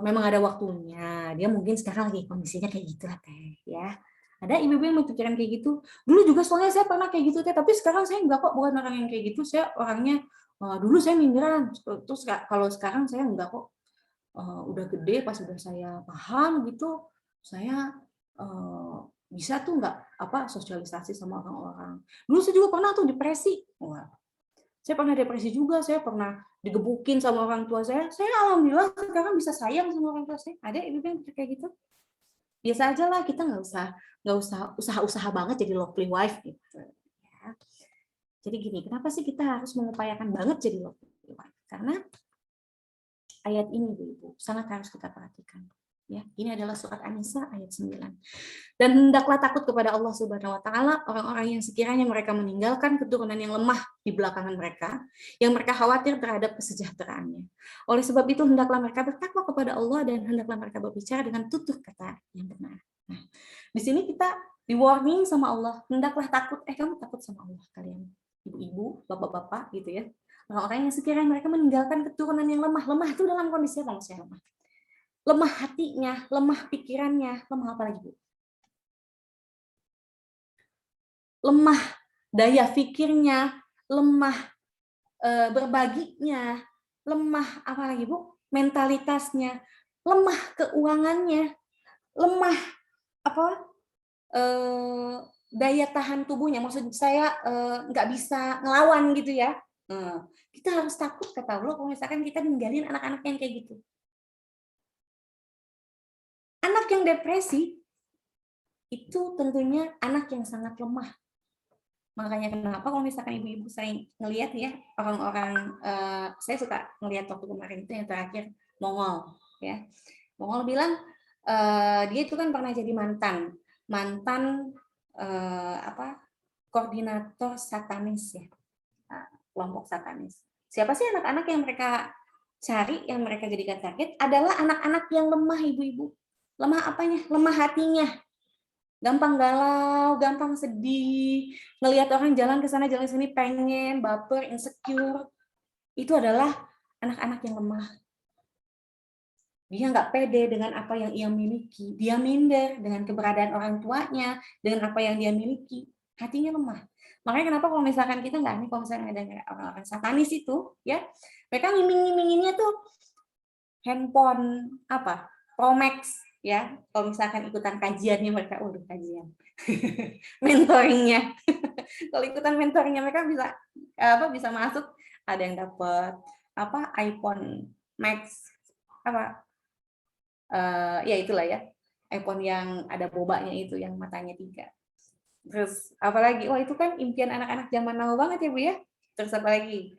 memang ada waktunya. Dia mungkin sekarang lagi kondisinya kayak gitu lah Teh, ya. Ada ibu-ibu yang berpikiran kayak gitu. Dulu juga soalnya saya pernah kayak gitu Teh, tapi sekarang saya enggak kok, bukan orang yang kayak gitu. Saya orangnya dulu saya minderan. Terus kalau sekarang saya enggak kok. Udah gede pas udah saya paham gitu, saya bisa tuh enggak sosialisasi sama orang-orang. Dulu saya juga pernah tuh depresi. Wah, saya pernah depresi juga, saya pernah digebukin sama orang tua saya. Saya alhamdulillah sekarang bisa sayang sama orang tua saya. Ada ibu yang kayak gitu. Biasa aja lah, kita nggak usah usaha-usaha banget jadi lovely wife gitu. Ya. Jadi gini, kenapa sih kita harus mengupayakan banget jadi lovely wife? Karena ayat ini Bu, sangat harus kita perhatikan. Ya, ini adalah surat An-Nisa ayat 9. Dan hendaklah takut kepada Allah Subhanahu wa taala orang-orang yang sekiranya mereka meninggalkan keturunan yang lemah di belakangan mereka, yang mereka khawatir terhadap kesejahteraannya. Oleh sebab itu hendaklah mereka bertakwa kepada Allah dan hendaklah mereka berbicara dengan tutur kata yang benar. Nah, di sini kita di warning sama Allah, hendaklah takut. Kamu takut sama Allah kalian, ibu-ibu, bapak-bapak gitu ya. Orang-orang yang sekiranya mereka meninggalkan keturunan yang lemah. Lemah itu dalam kondisi apa maksudnya lemah? Lemah hatinya, lemah pikirannya, lemah apa lagi Bu? Lemah daya pikirnya, lemah berbaginya, lemah apa lagi Bu? Mentalitasnya, lemah keuangannya, lemah daya tahan tubuhnya. Maksud saya nggak bisa ngelawan gitu ya. Kita harus takut kata Allah kalau misalkan kita ninggalin anak-anak yang kayak gitu. Anak yang depresi itu tentunya anak yang sangat lemah. Makanya kenapa kalau misalkan ibu-ibu sering ngelihat ya orang-orang, saya suka ngelihat waktu kemarin itu yang terakhir Mongol ya. Mongol bilang dia itu kan pernah jadi mantan koordinator satanis ya, kelompok satanis. Siapa sih anak-anak yang mereka cari, yang mereka jadikan target adalah anak-anak yang lemah ibu-ibu. Lemah apanya? Lemah hatinya. Gampang galau, gampang sedih, ngelihat orang jalan ke sana jalan ke sini pengen, baper, insecure. Itu adalah anak-anak yang lemah. Dia nggak pede dengan apa yang ia miliki. Dia minder dengan keberadaan orang tuanya, dengan apa yang dia miliki. Hatinya lemah. Makanya kenapa kalau misalkan kita nggak nih, kalau misalkan ada orang-orang satanis itu, ya mereka ngiming-ngiminginnya tuh handphone apa? Pro Max, ya. Kalau misalkan ikutan kajiannya mereka, waduh kajian. Mentoringnya. Kalau ikutan mentoringnya mereka bisa masuk, ada yang dapat apa iPhone Max apa ya itulah ya, iPhone yang ada bobanya itu, yang matanya 3. Terus apalagi, wah itu kan impian anak-anak zaman now banget ya Bu ya. Terus apalagi,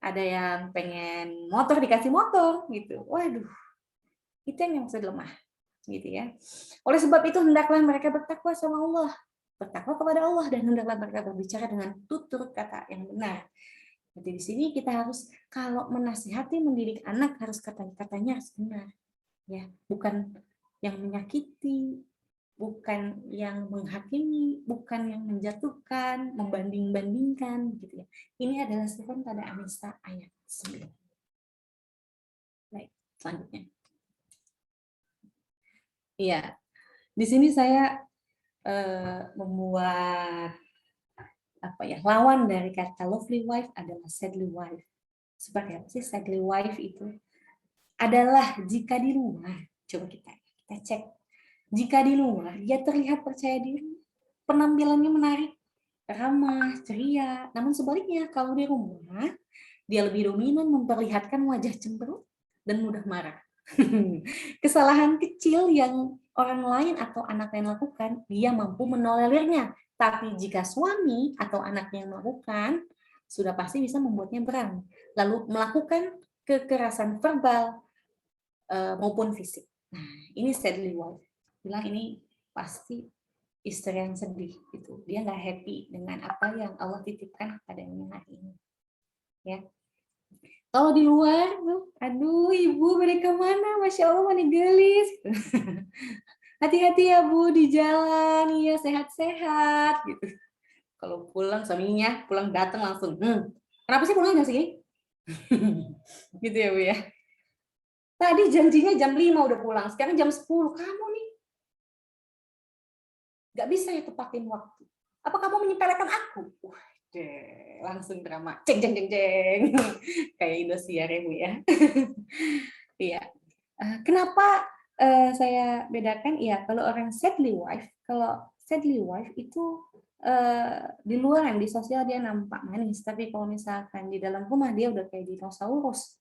ada yang pengen motor, dikasih motor gitu. Waduh, itu yang maksud lemah gitu ya. Oleh sebab itu hendaklah mereka bertakwa sama Allah, bertakwa kepada Allah, dan hendaklah mereka berbicara dengan tutur kata yang benar. Jadi di sini kita harus, kalau menasihati, mendidik anak, harus kata-katanya harus benar. Ya, bukan yang menyakiti, bukan yang menghakimi, bukan yang menjatuhkan, membanding-bandingkan gitu ya. Ini adalah seruan pada An-Nisa ayat 9. Baik, selanjutnya. Iya, di sini saya membuat apa ya, lawan dari kata lovely wife adalah sadly wife. Seperti apa sih sadly wife itu? Adalah jika di luar, coba kita cek, jika di luar dia terlihat percaya diri, penampilannya menarik, ramah, ceria, namun sebaliknya kalau di rumah dia lebih dominan memperlihatkan wajah cemberut dan mudah marah. Kesalahan kecil yang orang lain atau anak lain lakukan, dia mampu menolelirnya. Tapi jika suami atau anaknya yang melakukan, sudah pasti bisa membuatnya berang. Lalu melakukan kekerasan verbal maupun fisik. Nah, ini sadly wife. Bilang ini pasti istri yang sedih gitu. Dia nggak happy dengan apa yang Allah titipkan kepadanya hari ini. Ya. Kalau di luar, aduh ibu mereka mana, masya Allah mana gelis. Hati-hati ya Bu di jalan, ya sehat-sehat gitu. Kalau pulang suaminya pulang datang langsung, kenapa sih pulangnya jam segini? Gitu ya Bu ya. Tadi janjinya jam 5 udah pulang, sekarang jam 10. Kamu nih nggak bisa ya tepatin waktu. Apa kamu menyepelekan aku? Langsung drama. Ceng ceng ceng ceng. Kayak Indosiar ya Bu ya. Iya. Kenapa saya bedakan? Ya, kalau orang sadly wife, itu di luar di sosial dia nampak manis, tapi kalau misalkan di dalam rumah dia udah kayak dinosaurus.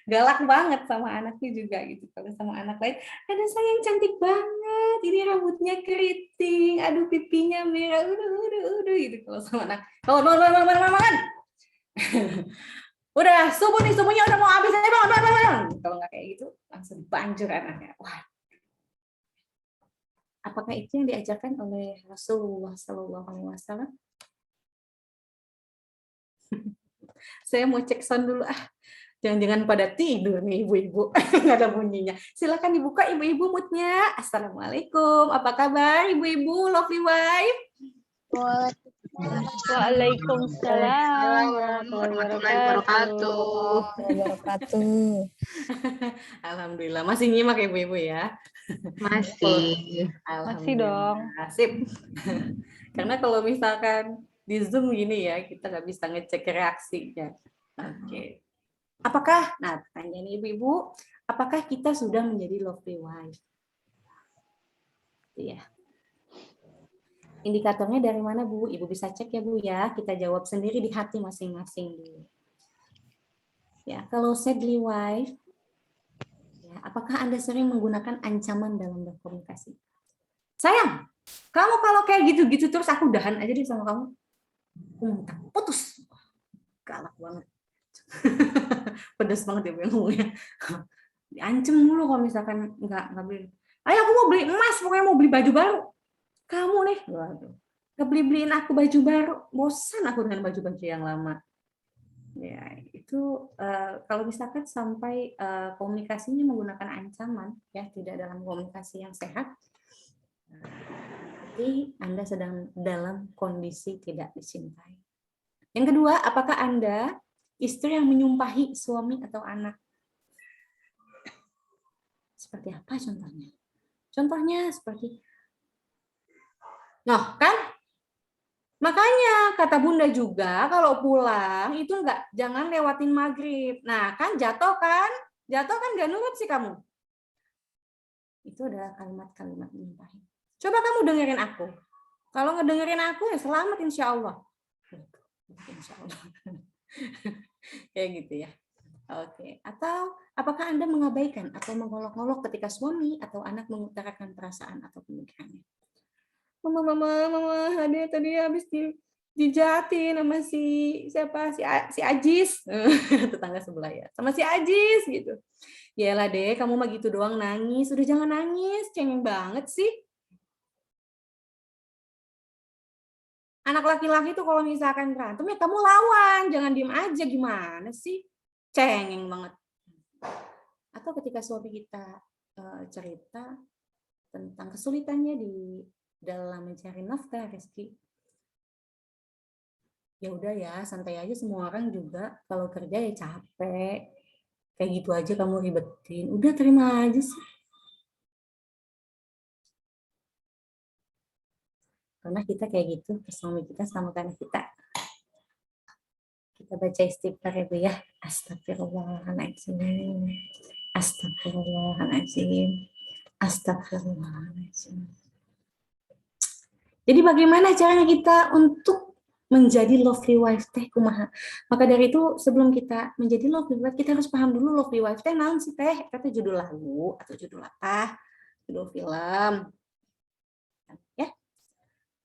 galak banget sama anaknya juga gitu. Kalau sama anak lain, ada sayang cantik banget, ini rambutnya keriting, aduh pipinya merah, udah gitu. Kalau sama anak, makan. Udah subuh nih, subuhnya udah mau habis, bangun. Kalau nggak kayak gitu, langsung banjur anaknya. Wah, apakah itu yang diajarkan oleh Rasulullah SAW? Saya mau cek sound dulu. Jangan-jangan pada tidur nih ibu-ibu. Nggak ada bunyinya. Silakan dibuka ibu-ibu moodnya. Assalamualaikum. Apa kabar ibu-ibu lovely wife? Waalaikumsalam warahmatullahi wabarakatuh. Alhamdulillah. Masih nyimak ibu-ibu ya? Masih. Masih dong. Sip. Karena kalau misalkan di Zoom gini ya, kita nggak bisa ngecek reaksinya. Oke. Apakah, nah tanya nih ibu-ibu, apakah kita sudah menjadi lovely wife? Iya. Indikatornya dari mana Bu? Ibu bisa cek ya Bu ya. Kita jawab sendiri di hati masing-masing dulu. Ya, kalau sadly wife, ya, apakah Anda sering menggunakan ancaman dalam berkomunikasi? Sayang, kamu kalau kayak gitu-gitu terus aku udahan aja deh sama kamu. Putus. Galak banget. Pedas banget ya Bu ngomongnya. Diancem mulu kalau misalkan nggak beli. Ayo aku mau beli emas, pokoknya mau beli baju baru. Kamu nih, waduh, ngebeli-beliin aku baju baru, bosan aku dengan baju-baju yang lama. Ya, itu kalau misalkan sampai komunikasinya menggunakan ancaman, ya tidak dalam komunikasi yang sehat, berarti Anda sedang dalam kondisi tidak dicintai. Yang kedua, apakah Anda istri yang menyumpahi suami atau anak? Seperti apa contohnya? Contohnya seperti, nah kan? Makanya kata Bunda juga kalau pulang itu jangan lewatin maghrib. Nah kan jatuh kan? Jatuh kan gak nurut sih kamu. Itu adalah kalimat-kalimat menyimpahin. Coba kamu dengerin aku. Kalau ngedengerin aku ya selamat insya Allah. Insya Allah. Kayak gitu ya. Oke. Atau apakah Anda mengabaikan atau mengolok-olok ketika suami atau anak mengutarakan perasaan atau pemikirannya? Mama, ada tadi habis dijahatin sama siapa si Ajis, tetangga sebelah ya, sama si Ajis gitu. Yalah deh, kamu mah gitu doang nangis, udah jangan nangis, cengeng banget sih. Anak laki-laki tuh kalau misalkan berantem ya kamu lawan, jangan diem aja, gimana sih? Cengeng banget. Atau ketika suami kita cerita tentang kesulitannya di dalam mencari nafkah rezeki, ya udah ya santai aja, semua orang juga kalau kerja ya capek, kayak gitu aja kamu ribetin, udah terima aja sih. Karena kita kayak gitu ke suami kita sama karena kita baca istighfar ya Bu ya. Astagfirullahaladzim, astagfirullahaladzim, astagfirullahaladzim. Jadi bagaimana caranya kita untuk menjadi lovely wife teh kumaha? Maka dari itu sebelum kita menjadi lovely wife, kita harus paham dulu lovely wife teh naon sih teh? Kata judul lagu atau judul apa? Judul film. Ya.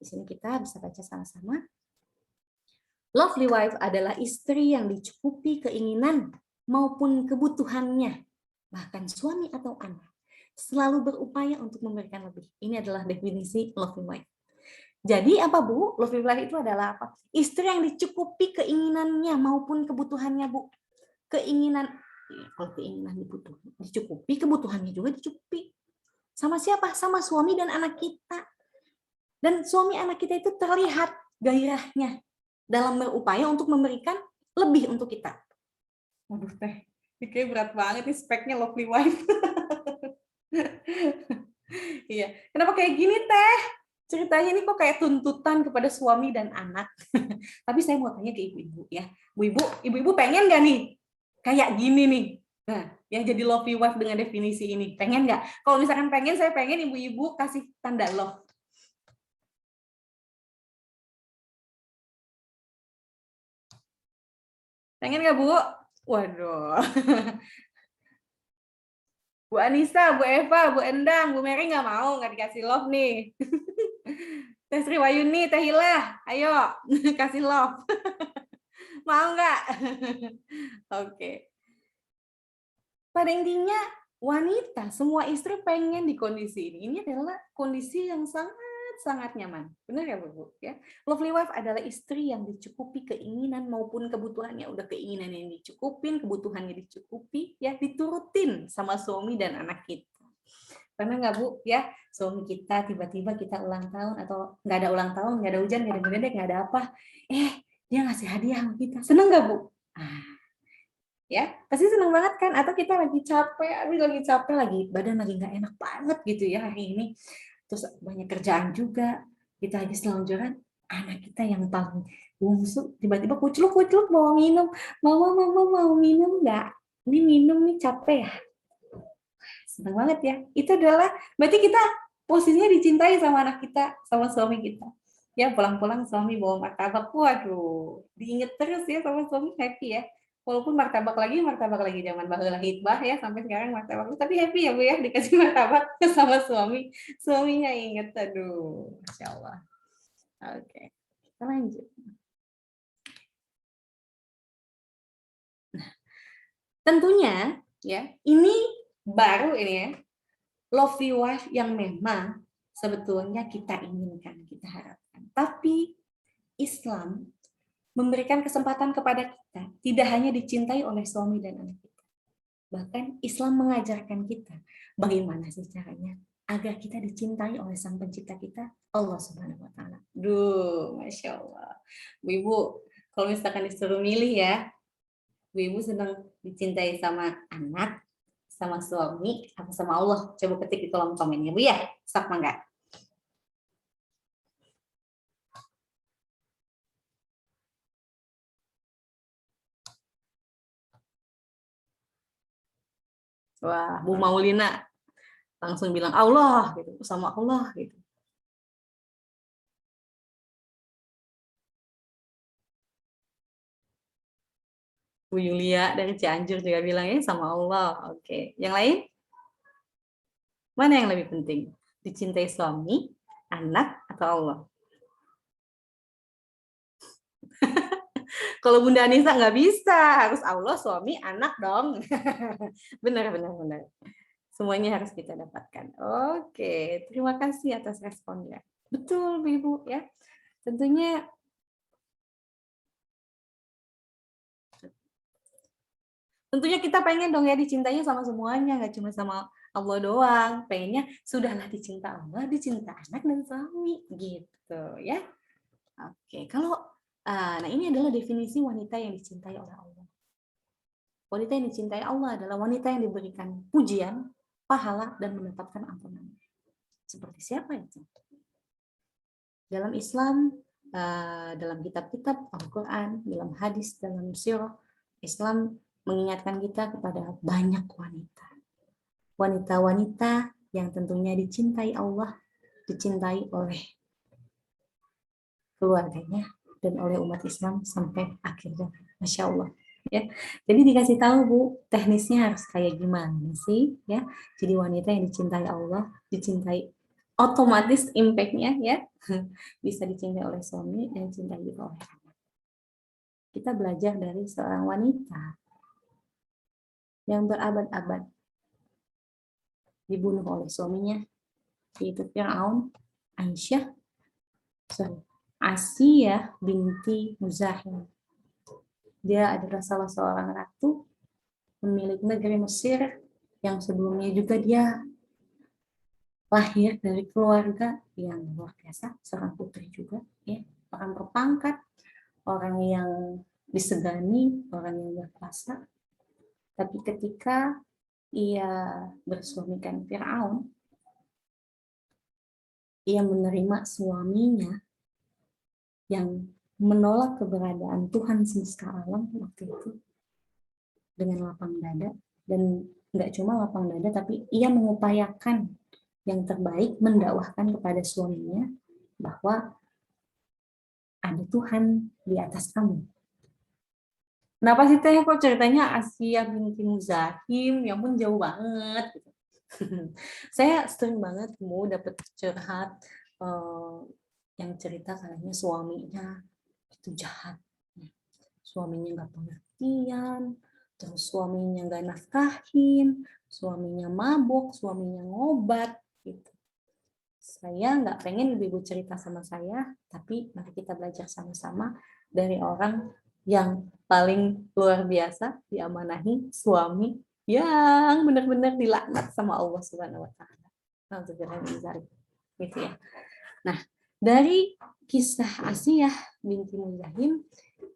Di sini kita bisa baca sama-sama. Lovely wife adalah istri yang dicukupi keinginan maupun kebutuhannya, bahkan suami atau anak selalu berupaya untuk memberikan lebih. Ini adalah definisi lovely wife. Jadi apa Bu? Lovely wife itu adalah apa? Istri yang dicukupi keinginannya maupun kebutuhannya Bu. Keinginan, kalau keinginan dicukupi, kebutuhannya juga dicukupi. Sama siapa? Sama suami dan anak kita. Dan suami anak kita itu terlihat gairahnya dalam berupaya untuk memberikan lebih untuk kita. Waduh teh, ini kayak berat banget nih speknya lovely wife. Iya, kenapa kayak gini teh? Ceritanya ini kok kayak tuntutan kepada suami dan anak. Tapi saya mau tanya ke ibu-ibu ya. Ibu-ibu pengen nggak nih kayak gini nih? Nah, yang jadi lovely wife dengan definisi ini. Pengen nggak? Kalau misalkan pengen, saya pengen ibu-ibu kasih tanda love. Pengen nggak Bu? Waduh. Bu Anissa, Bu Eva, Bu Endang, Bu Mary nggak mau, nggak dikasih love nih. Teh Sri Wayuni, Teh Hilah, ayo kasih love. Mau nggak? Oke. Pada intinya wanita, semua istri pengen di kondisi ini. Ini adalah kondisi yang sangat nyaman. Benar ya Bu? Ya. Lovely wife adalah istri yang dicukupi keinginan maupun kebutuhannya. Udah keinginan yang dicukupin, kebutuhannya dicukupi, ya diturutin sama suami dan anak kita. Pernah nggak Bu ya, suami kita tiba-tiba kita ulang tahun atau nggak ada ulang tahun, nggak ada hujan, nggak ada gedek, nggak ada apa, dia ngasih hadiah sama kita, seneng nggak Bu? Ya pasti seneng banget kan? Atau kita lagi capek, lagi badan lagi nggak enak banget gitu ya hari ini, terus banyak kerjaan juga, kita lagi selonjoran, anak kita yang paling bungsu tiba-tiba kucluk mau minum, mau minum nggak? Ini minum nih capek ya. Senang banget ya. Itu adalah berarti kita posisinya dicintai sama anak kita, sama suami kita. Ya pulang-pulang suami bawa martabak, waduh, diinget terus ya sama suami, happy ya. Walaupun martabak lagi zaman baheula hitbah ya, sampai sekarang martabak, tapi happy ya Bu ya dikasih martabak sama suami, suaminya inget, aduh, Masya Allah. Oke, kita lanjut. Nah, tentunya ya ini baru ini ya, lovely wife yang memang sebetulnya kita inginkan, kita harapkan. Tapi Islam memberikan kesempatan kepada kita tidak hanya dicintai oleh suami dan anak kita. Bahkan Islam mengajarkan kita bagaimana sih caranya agar kita dicintai oleh Sang Pencipta kita, Allah Subhanahu wa taala. Duh, Masya Allah. Bu, kalau misalkan disuruh milih ya, Bu senang dicintai sama anak, sama suami atau sama Allah? Coba ketik di kolom komen ya Bu ya. Stop mangga. Wah, Bu Maulina langsung bilang Allah gitu, sama Allah gitu. Bu Yulia dari Cianjur juga bilangnya sama Allah. Oke, yang lain? Mana yang lebih penting? Dicintai suami, anak, atau Allah? Kalau Bunda Anissa nggak bisa, harus Allah, suami, anak dong. Benar, benar, benar. Semuanya harus kita dapatkan. Oke, terima kasih atas responnya. Betul, Ibu ya. Tentunya kita pengen dong ya dicintainya sama semuanya, nggak cuma sama Allah doang. Pengennya sudahlah dicinta Allah, dicinta anak dan suami gitu ya. Oke, kalau nah ini adalah definisi wanita yang dicintai oleh Allah. Wanita yang dicintai Allah adalah wanita yang diberikan pujian, pahala, dan mendapatkan ampunan. Seperti siapa itu? Dalam Islam, dalam kitab-kitab Al-Quran, dalam hadis, dalam sirah, Islam mengingatkan kita kepada banyak wanita. Wanita-wanita yang tentunya dicintai Allah, dicintai oleh keluarganya, dan oleh umat Islam sampai akhirnya. Masya Allah. Ya, jadi dikasih tahu Bu, teknisnya harus kayak gimana sih ya. Jadi wanita yang dicintai Allah, dicintai, otomatis impact-nya ya bisa dicintai oleh suami dan dicintai juga oleh anak. Kita belajar dari seorang wanita yang berabad-abad dibunuh oleh suaminya, yaitu Fir'aun, Asiyah binti Muzahim. Dia adalah salah seorang ratu pemilik negeri Mesir yang sebelumnya juga dia lahir dari keluarga yang luar biasa, seorang putri juga, ya, orang berpangkat, orang yang disegani, orang yang berkuasa. Tapi ketika ia bersuamikan Fir'aun, ia menerima suaminya yang menolak keberadaan Tuhan semesta alam waktu itu dengan lapang dada, dan nggak cuma lapang dada, tapi ia mengupayakan yang terbaik mendakwahkan kepada suaminya bahwa ada Tuhan di atas kamu. Kenapa sih Teh kok ceritanya Asiyah binti Muzahim, yang pun jauh banget gitu. Saya sering banget mau dapat curhat yang cerita katanya suaminya itu jahat, suaminya nggak pengertian, terus suaminya nggak nafkahin, suaminya mabuk, suaminya ngobat gitu. Saya nggak pengen ibu cerita sama saya, tapi mari kita belajar sama-sama dari orang yang paling luar biasa diamanahi suami yang benar-benar dilaknat sama Allah Subhanahu wa taala. Gitu ya. Nah, dari kisah Asiyah binti Muzahim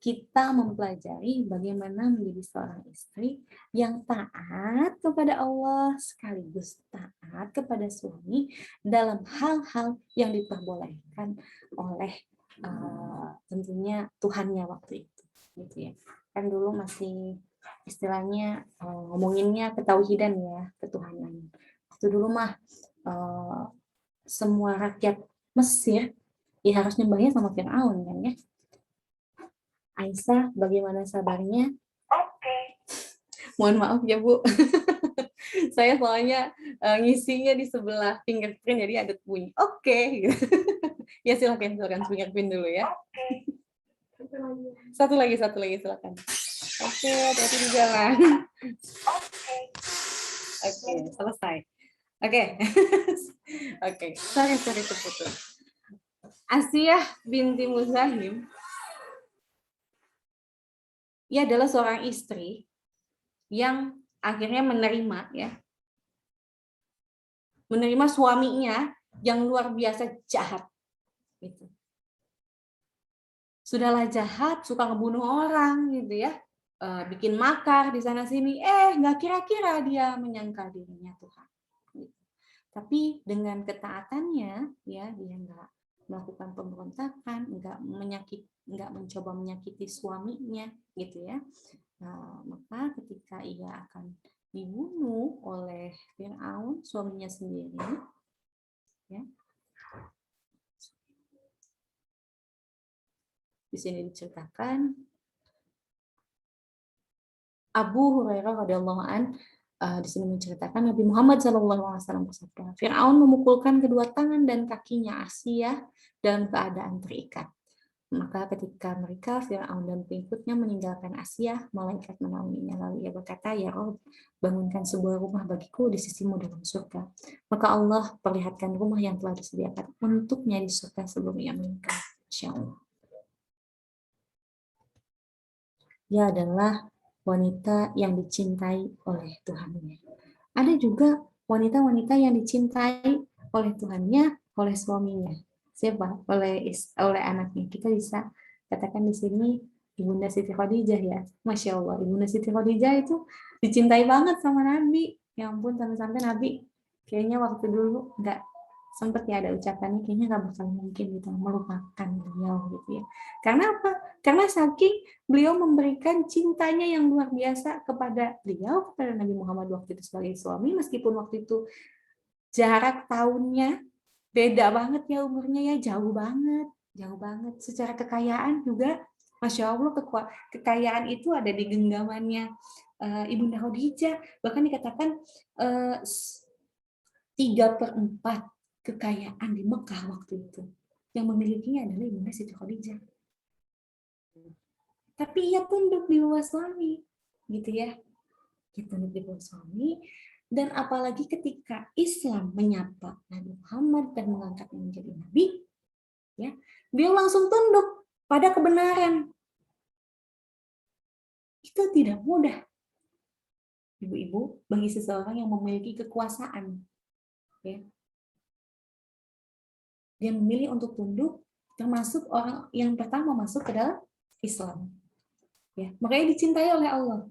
kita mempelajari bagaimana menjadi seorang istri yang taat kepada Allah sekaligus taat kepada suami dalam hal-hal yang diperbolehkan oleh tentunya Tuhannya waktu itu, gitu ya. Kan dulu masih istilahnya ngomonginnya ketauhidan ya, ketuhanan. Waktu dulu mah semua rakyat Mesir ya harus nyembahnya sama Fir'aun kan ya. Aisyah, bagaimana sabarnya? Oke. Mohon maaf ya Bu. Saya soalnya ngisinya di sebelah fingerprint, jadi ada bunyi. Oke. Ya silakan fingerprint dulu ya. Oke. Satu lagi silakan. Oke, hati-hati di jalan. Oke, selesai. Oke. Oke, sorry terputus. Asiyah binti Muzahim, ia adalah seorang istri yang akhirnya menerima suaminya yang luar biasa jahat. Gitu. Sudahlah jahat, suka ngebunuh orang gitu ya. bikin makar di sana sini, nggak kira-kira dia menyangka dirinya Tuhan. Tapi dengan ketaatannya, ya dia nggak melakukan pemberontakan, nggak mencoba menyakiti suaminya, gitu ya. Maka ketika ia akan dibunuh oleh Firaun, suaminya sendiri, ya. Di sini diceritakan Abu Hurairah radhiyallahu an di sini menceritakan Nabi Muhammad SAW bersabda, Firaun memukulkan kedua tangan dan kakinya Asia dalam keadaan terikat. Maka ketika mereka, Firaun dan pengikutnya meninggalkan Asia, malaikat menaunginya. Lalu ia berkata, ya Rabb, bangunkan sebuah rumah bagiku di sisimu dalam surga. Maka Allah perlihatkan rumah yang telah disediakan untuknya di surga sebelum ia meninggal. Insya Allah. Dia adalah wanita yang dicintai oleh Tuhannya. Ada juga wanita-wanita yang dicintai oleh Tuhannya, oleh suaminya. Siapa? Oleh anaknya. Kita bisa katakan di sini Ibunda Siti Khadijah ya. Masya Allah, Ibunda Siti Khadijah itu dicintai banget sama Nabi. Ya ampun, sampai-sampai Nabi kayaknya waktu dulu nggak sempat ya ada ucapannya, kayaknya nggak bakal mungkin gitu melupakan beliau gitu ya. Karena apa? Karena saking beliau memberikan cintanya yang luar biasa kepada beliau, kepada Nabi Muhammad waktu itu sebagai suami, meskipun waktu itu jarak tahunnya beda banget ya, umurnya ya jauh banget. Secara kekayaan juga, Masya Allah, kekayaan itu ada di genggamannya Ibunda Khadijah. Bahkan dikatakan 3/4 kekayaan di Mekah waktu itu yang memilikinya adalah Ibunda Siti Khadijah. Tapi ia tunduk di bawah suami, gitu ya. Ia tunduk di bawah suami, dan apalagi ketika Islam menyapa Nabi Muhammad dan mengangkatnya menjadi nabi, ya, beliau langsung tunduk pada kebenaran. Itu tidak mudah, ibu-ibu, bagi seseorang yang memiliki kekuasaan, ya. Dia memilih untuk tunduk, termasuk orang yang pertama masuk ke dalam Islam. Ya, makanya dicintai oleh Allah.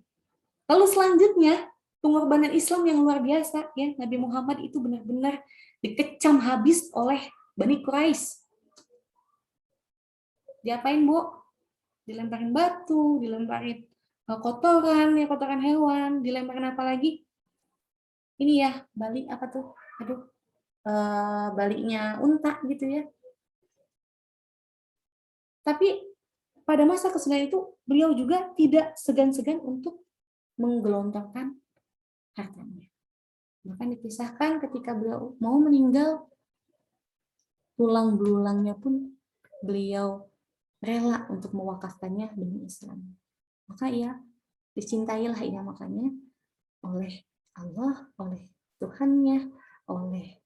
Lalu selanjutnya, pengorbanan Islam yang luar biasa, ya. Nabi Muhammad itu benar-benar dikecam habis oleh Bani Quraisy. Diapain, Bu? Dilemparin batu, dilemparin kotoran, ya kotoran hewan, dilemparin apa lagi? Ini ya, balik apa tuh? Aduh. Baliknya unta gitu ya. Tapi pada masa kesulitan itu beliau juga tidak segan-segan untuk menggelontorkan hartanya. Bahkan dikisahkan ketika beliau mau meninggal, tulang belulangnya pun beliau rela untuk mewakafkannya demi Islam. Maka ia dicintailah ia makanya oleh Allah, oleh Tuhannya, oleh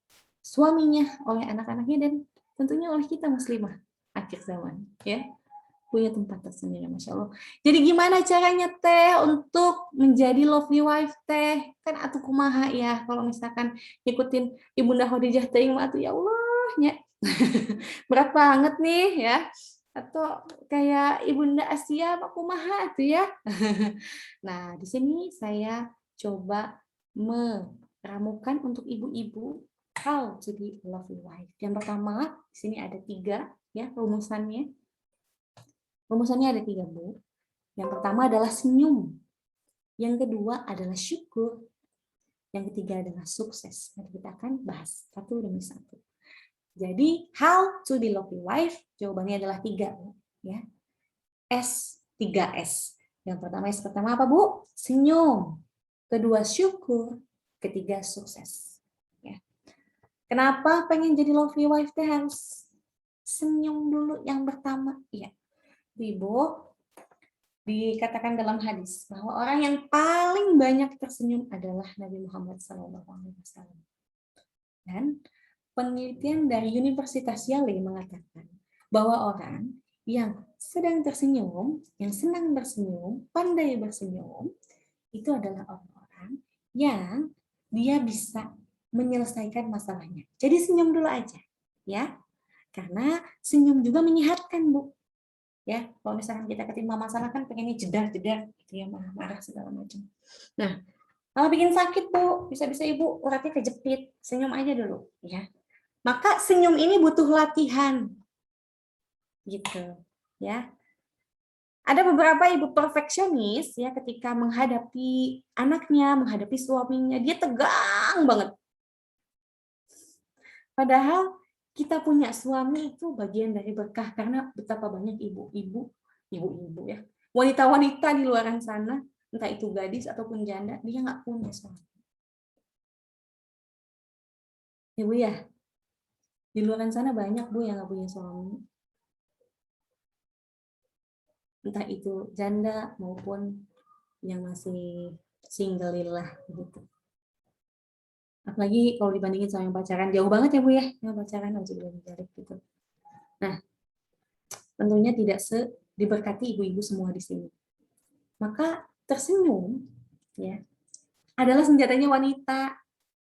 suaminya, oleh anak-anaknya, dan tentunya oleh kita muslimah akhir zaman, ya, punya tempat tersendiri, Masya Allah. Jadi gimana caranya teh untuk menjadi lovely wife teh? Kan atuh kumaha ya, kalau misalkan ikutin Ibunda Khadijah teh atuh ya Allah nya. Berat banget nih ya. Atau kayak Ibunda Asia apa kumaha tuh ya. Nah, di sini saya coba meramukan untuk ibu-ibu how to be a lovely wife. Yang pertama, di sini ada 3 ya rumusannya. Rumusannya ada 3, Bu. Yang pertama adalah senyum. Yang kedua adalah syukur. Yang ketiga adalah sukses. Nanti kita akan bahas satu demi satu. Jadi, how to be lovely wife? Jawabannya adalah 3, Bu. Ya. 3S. Yang pertama apa, Bu? Senyum. Kedua syukur. Ketiga sukses. Kenapa pengen jadi lovely wife teh harus senyum dulu yang pertama? Iya. Ibu, dikatakan dalam hadis bahwa orang yang paling banyak tersenyum adalah Nabi Muhammad SAW. Dan penelitian dari Universitas Yale mengatakan bahwa orang yang sedang tersenyum, yang senang bersenyum, pandai bersenyum, itu adalah orang-orang yang dia bisa menyelesaikan masalahnya. Jadi senyum dulu aja, ya. Karena senyum juga menyehatkan, Bu. Ya, kalau misalkan kita ketimpa masalah kan pengennya jedar-jedar, gitu ya, marah-marah segala macam. Nah, kalau bikin sakit Bu, bisa-bisa Ibu uratnya kejepit, senyum aja dulu, ya. Maka senyum ini butuh latihan, gitu, ya. Ada beberapa ibu perfeksionis ya ketika menghadapi anaknya, menghadapi suaminya, dia tegang banget. Padahal kita punya suami itu bagian dari berkah karena betapa banyak ibu-ibu ya, wanita-wanita di luar sana, entah itu gadis ataupun janda, dia nggak punya suami. Ibu ya, di luar sana banyak Bu yang nggak punya suami. Entah itu janda maupun yang masih single lillah gitu. Apalagi kalau dibandingin sama yang pacaran, jauh banget ya Bu ya, yang pacaran aja belum jarak gitu. Nah, tentunya tidak diberkati ibu-ibu semua di sini. Maka tersenyum ya adalah senjatanya wanita.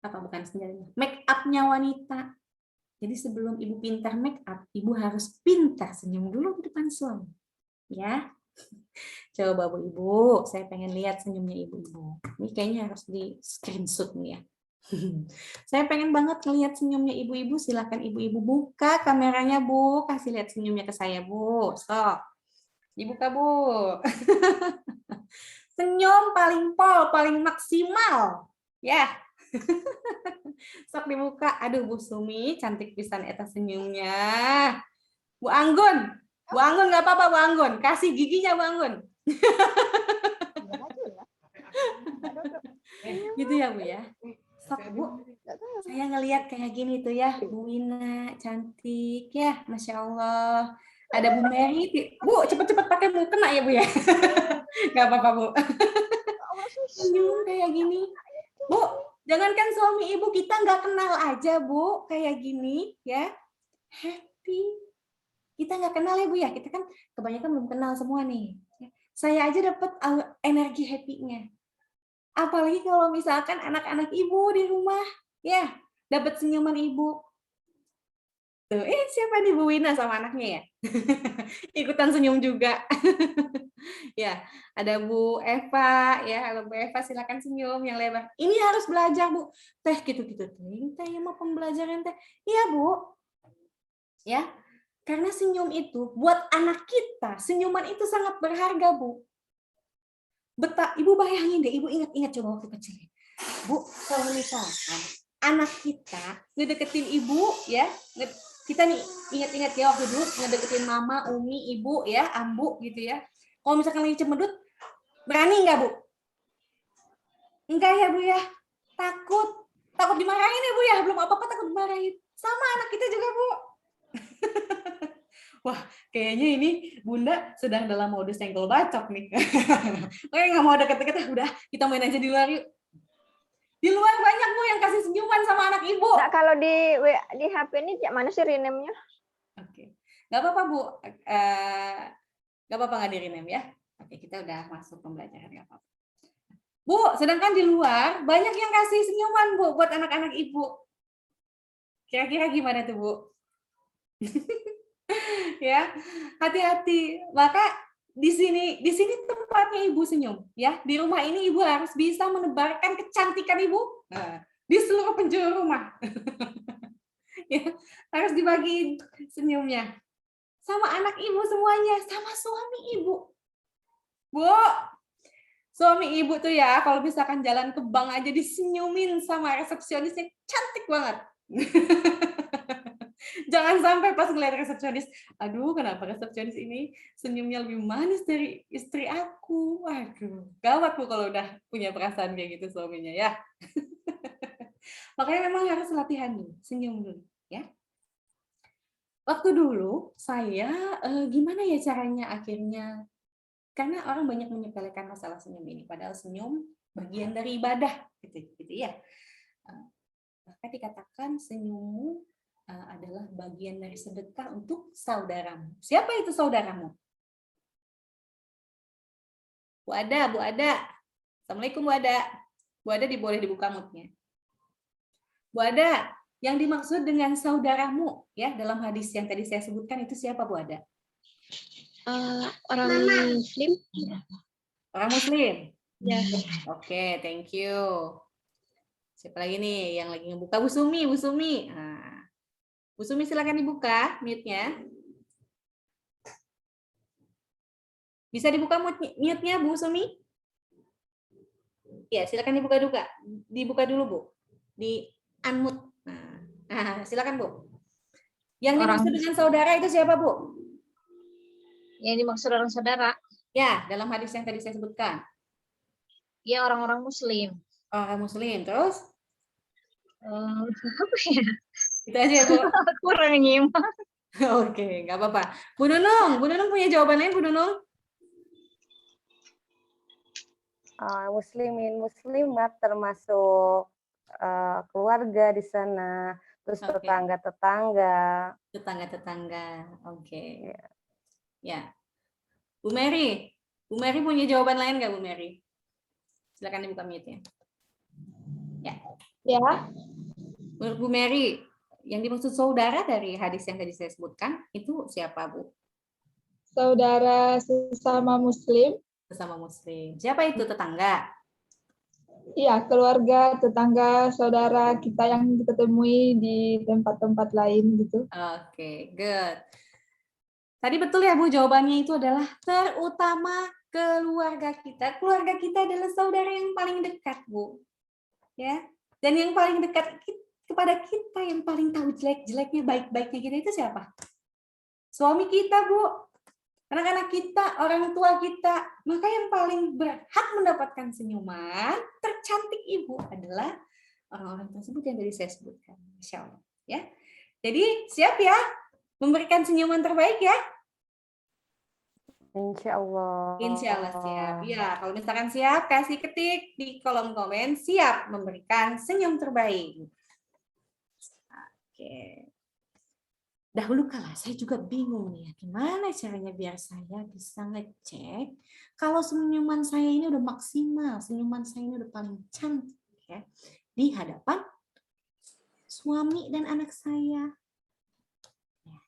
Apa bukan senjatanya? Make up-nya wanita. Jadi sebelum ibu pintar make up, ibu harus pintar senyum dulu di depan suami. Ya. Coba Bu Ibu, saya pengen lihat senyumnya ibu-ibu. Ini kayaknya harus di screenshot nih ya. Saya pengen banget ngelihat senyumnya ibu-ibu. Silakan ibu-ibu buka kameranya Bu, kasih lihat senyumnya ke saya Bu. Stop. Dibuka Bu. Senyum paling paling maksimal. Ya. Sok dibuka. Aduh Bu Sumi, cantik pisan eta senyumnya. Bu Anggun. Bu Anggun nggak apa-apa Bu Anggun. Kasih giginya Bu Anggun. Gitu ya Bu ya. Sok Bu. Saya ngelihat kayak gini tuh ya, Bu Wina cantik ya, Masya Allah. Ada Bu Mary, Bu cepet-cepet pakai mukena ya Bu ya. Gak apa-apa Bu. Senyum kayak gini. Bu, jangankan suami ibu kita nggak kenal aja Bu, kayak gini ya. Happy. Kita nggak kenal ya Bu ya, kita kan kebanyakan belum kenal semua nih. Saya aja dapat energi happy-nya. Apalagi kalau misalkan anak-anak ibu di rumah, ya, dapat senyuman ibu. Tuh, siapa nih Bu Wina sama anaknya ya? Ikutan senyum juga. Ya, ada Bu Eva, ya, halo Bu Eva, silakan senyum yang lebar. Ini harus belajar Bu. Teh gitu-gitu. Teh ya mau pembelajaran teh. Iya Bu. Ya, karena senyum itu buat anak kita, senyuman itu sangat berharga Bu. Ibu bayangin deh, ibu ingat-ingat coba waktu kecil. Bu, kalau misalkan anak kita ngedeketin ibu ya, kita nih ingat-ingat ya waktu dulu ngedeketin mama, umi, ibu ya, ambu gitu ya. Kalau misalkan lagi cemedut, berani nggak Bu? Enggak ya Bu ya, takut dimarahin ya Bu ya, belum apa-apa takut dimarahin. Sama anak kita juga Bu. Wah, kayaknya ini Bunda sedang dalam modus senggol bacok nih. Kayak nggak mau deket-deket, udah kita main aja di luar yuk. Di luar banyak Bu yang kasih senyuman sama anak ibu. Nah, kalau di HP ini mana sih rename-nya? Oke, nggak apa-apa Bu. Nggak apa-apa nggak di rename ya. Oke, kita udah masuk pembelajaran nggak apa-apa. Bu, sedangkan di luar banyak yang kasih senyuman Bu buat anak-anak ibu. Kira-kira gimana tuh Bu? Ya, hati-hati. Maka di sini tempatnya ibu senyum ya. Di rumah ini ibu harus bisa menebarkan kecantikan ibu di seluruh penjuru rumah. Ya, harus dibagi senyumnya sama anak ibu semuanya, sama suami ibu. Bu, suami ibu tuh ya kalau misalkan jalan ke bank aja disenyumin sama resepsionisnya, cantik banget. Jangan sampai pas ngeliat resepsionis, aduh kenapa resepsionis ini senyumnya lebih manis dari istri aku. Waduh, gawat Bu kalau udah punya perasaan kayak gitu suaminya ya. Makanya memang harus latihan dulu, senyum dulu ya. Waktu dulu saya gimana ya caranya akhirnya, karena orang banyak menyepelekan masalah senyum ini, padahal senyum bagian dari ibadah gitu ya. Maka dikatakan senyummu adalah bagian dari sedekah untuk saudaramu. Siapa itu saudaramu? Bu Ada. Assalamualaikum Bu Ada. Bu Ada boleh dibuka mutnya. Bu Ada, yang dimaksud dengan saudaramu ya dalam hadis yang tadi saya sebutkan itu siapa Bu Ada? Orang Muslim. Orang Muslim. Ya. Oke, thank you. Siapa lagi nih yang lagi ngebuka? Bu Sumi, Bu Sumi. Nah, Bu Sumi silakan dibuka mute-nya. Bisa dibuka mute-nya Bu Sumi? Ya, silakan dibuka dulu Bu. Di unmute. Nah, silakan Bu. Yang dimaksud dengan saudara itu siapa Bu? Yang dimaksud orang saudara. Ya, dalam hadis yang tadi saya sebutkan. Ya, orang-orang Muslim. Orang Muslim, terus? Apa ya? Itu aja ya Bu. Kurang nyimak. Oke, nggak apa-apa. Bu Nunung punya jawaban lain Bu Nunung? Muslimin muslimat termasuk keluarga di sana, terus Oke. tetangga-tetangga. Tetangga-tetangga, oke. Ya. Ya, Bu Mary punya jawaban lain nggak Bu Mary? Silakan dibuka mute-nya. Ya, Menurut Bu Mary, yang dimaksud saudara dari hadis yang tadi saya sebutkan itu siapa Bu? saudara sesama Muslim, Sesama Muslim. Siapa itu? Tetangga? iya keluarga, tetangga, saudara kita yang kita temui di tempat-tempat lain gitu. Oke, good. Tadi betul ya Bu, jawabannya itu adalah terutama keluarga kita. Keluarga kita adalah saudara yang paling dekat Bu. Ya. Dan yang paling dekat kepada kita, yang paling tahu jelek-jeleknya, baik-baiknya kita itu siapa? Suami kita Bu. Anak-anak kita, orang tua kita, maka yang paling berhak mendapatkan senyuman tercantik Ibu adalah orang-orang tersebut yang tadi saya sebutkan. Insya Allah. Ya. Jadi siap ya memberikan senyuman terbaik ya? Insya Allah. Insya Allah siap. Ya, kalau misalkan siap, kasih ketik di kolom komen siap memberikan senyum terbaik. Oke. Dahulu kala saya juga bingung nih, gimana caranya biar saya bisa ngecek kalau senyuman saya ini udah maksimal, senyuman saya ini udah paling cantik ya di hadapan suami dan anak saya. Ya.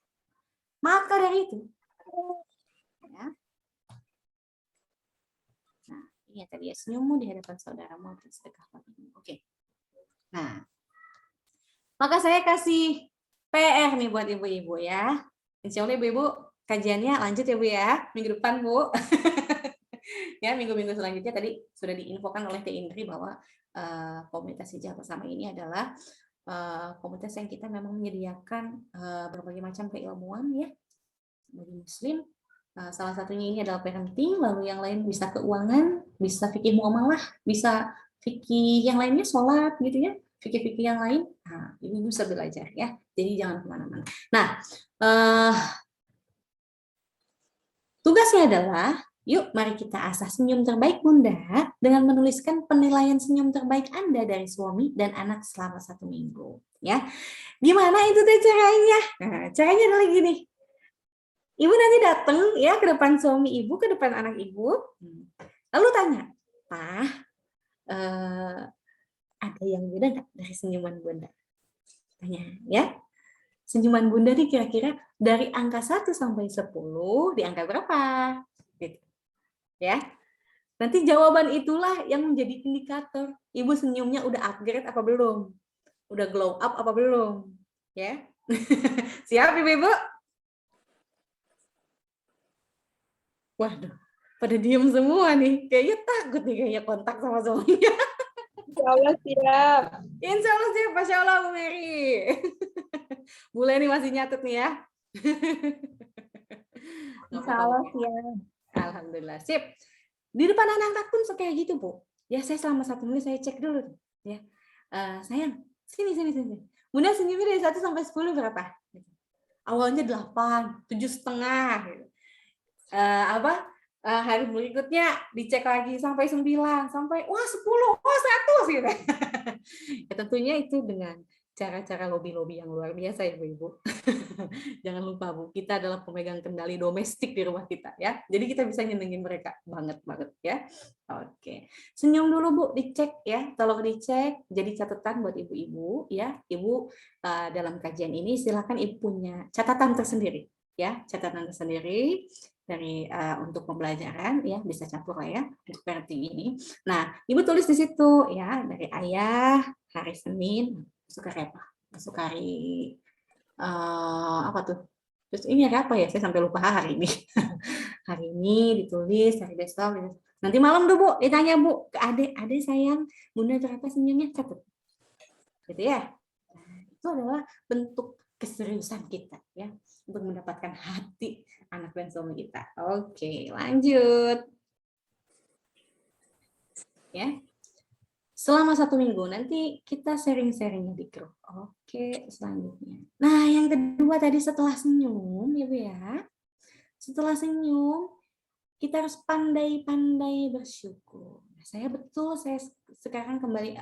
Maka dari itu, ya. Nah, ini tadi ya, senyummu di hadapan saudaramu dan sedekah bagimu. Oke. Nah, maka saya kasih PR nih buat ibu-ibu ya. Insya Allah ibu-ibu kajiannya lanjut ya Bu ya. Minggu depan Bu. Ya, minggu-minggu selanjutnya tadi sudah diinfokan oleh Teh Indri bahwa komunitas hijrah bersama ini adalah komunitas yang kita memang menyediakan berbagai macam keilmuan ya bagi Muslim. Salah satunya ini adalah parenting, lalu yang lain bisa keuangan, bisa fikih muamalah, bisa fikih yang lainnya sholat gitu ya. Fikih-fikih yang lain, nah, ibu bisa belajar ya. Jadi jangan kemana-mana. Nah, tugasnya adalah, yuk mari kita asah senyum terbaik Bunda dengan menuliskan penilaian senyum terbaik Anda dari suami dan anak selama 1 minggu. Ya, gimana itu teh caranya? Nah, caranya adalah gini. Ibu nanti datang ya ke depan suami ibu, ke depan anak ibu, lalu tanya, Pak, ada yang beda nggak dari senyuman Bunda? Tanya ya. Senyuman Bunda nih kira-kira dari angka 1 sampai 10 di angka berapa? Gitu. Ya. Nanti jawaban itulah yang menjadi indikator ibu senyumnya udah upgrade apa belum? Udah glow up apa belum? Ya. Siap Ibu-ibu? Waduh, pada diem semua nih. Kayaknya takut nih kayaknya kontak sama suaminya. Insya Allah siap. Insya Allah siap, Masya Allah Bu Mary. Bule nih masih nyatet nih ya. Insya Allah siap. Alhamdulillah, sip. Di depan anak-anak pun kayak gitu Bu. Ya saya selama 1 menit saya cek dulu. Ya, sayang, sini. Bunda senyumnya dari 1 sampai 10 berapa? Awalnya 8, 7,5. Gitu. Hari berikutnya dicek lagi sampai 9, sampai wah 10, wah 100 gitu. Ya, tentunya itu dengan cara-cara lobby-lobby yang luar biasa ya Bu-ibu. Jangan lupa Bu, kita adalah pemegang kendali domestik di rumah kita ya. Jadi kita bisa nyenengin mereka banget ya. Oke. Senyum dulu Bu, dicek ya. Tolong dicek jadi catatan buat ibu-ibu ya. Ibu dalam kajian ini silakan Ibu punya catatan tersendiri ya, catatan tersendiri. dari untuk pembelajaran ya, bisa campur lah ya untuk parenting ini. Nah, Ibu tulis di situ ya, dari ayah hari Senin masuk hari apa? Masuk hari apa tuh? Terus ini hari apa ya? Saya sampai lupa hari ini. Hari ini ditulis, hari besok. Nanti malam tuh Bu, ditanya Bu ke adik sayang, Bunda berapa senyumnya? Catat. Gitu ya. Nah, itu adalah bentuk keseriusan kita ya untuk mendapatkan hati anak dan suami kita. Oke, lanjut. Ya. Selama 1 minggu nanti kita sharing-sharingnya di grup. Oke, selanjutnya. Nah, yang kedua tadi setelah senyum, ya Bu ya. Setelah senyum, kita harus pandai-pandai bersyukur. Nah, saya sekarang kembali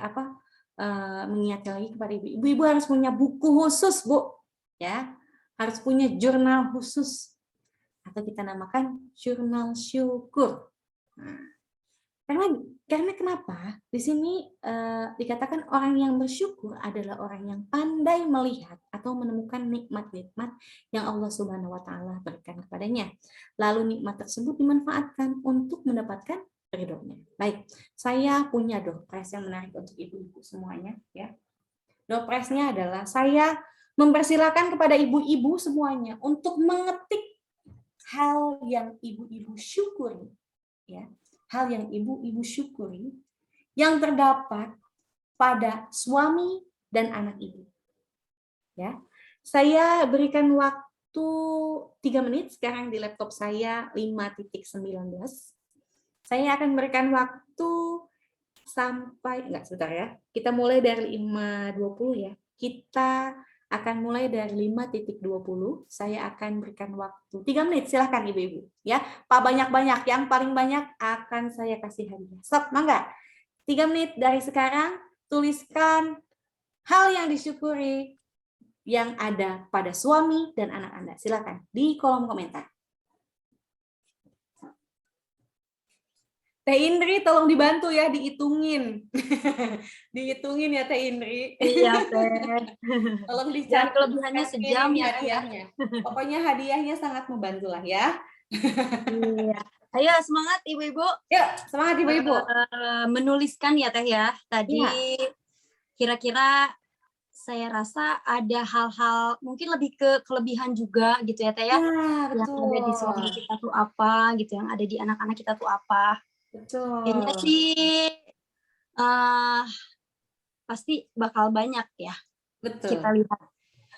mengingatkan lagi kepada ibu. Ibu harus punya buku khusus, Bu. Ya, harus punya jurnal khusus atau kita namakan jurnal syukur. Nah, karena kenapa? Di sini dikatakan orang yang bersyukur adalah orang yang pandai melihat atau menemukan nikmat-nikmat yang Allah Subhanahu wa taala berikan kepadanya. Lalu nikmat tersebut dimanfaatkan untuk mendapatkan ridhonya. Baik, saya punya door prize yang menarik untuk ibu-ibu semuanya ya. Door prize-nya adalah saya mempersilakan kepada ibu-ibu semuanya untuk mengetik hal yang ibu-ibu syukuri, ya, hal yang ibu-ibu syukuri yang terdapat pada suami dan anak ibu. Ya, saya berikan waktu 3 menit sekarang di laptop saya 5.19. Saya akan berikan waktu sampai sebentar ya. Kita mulai dari 5.20 ya. Kita akan mulai dari 5.20. Saya akan berikan waktu 3 menit. Silahkan ibu-ibu. Ya, Pak banyak-banyak. Yang paling banyak akan saya kasih hadiah. Stop, mangga. 3 menit dari sekarang, tuliskan hal yang disyukuri yang ada pada suami dan anak Anda. Silakan di kolom komentar. Teh Indri, tolong dibantu ya, dihitungin. Dihitungin ya Teh Indri. Iya, Teh. Tolong Dan dicatat. kelebihannya sejam ya, Teh. Hadiahnya. Pokoknya hadiahnya sangat membantu lah ya. Iya. Ayo semangat ibu-ibu. Yuk, semangat ibu-ibu. Menuliskan ya Teh ya. Tadi Iya. kira-kira saya rasa ada hal-hal mungkin lebih ke kelebihan juga gitu ya Teh ya. Nah, Yang ada di suami kita tuh apa gitu, yang ada di anak-anak kita tuh apa. Betul. Kayaknya sih pasti bakal banyak ya. Betul. Kita lihat.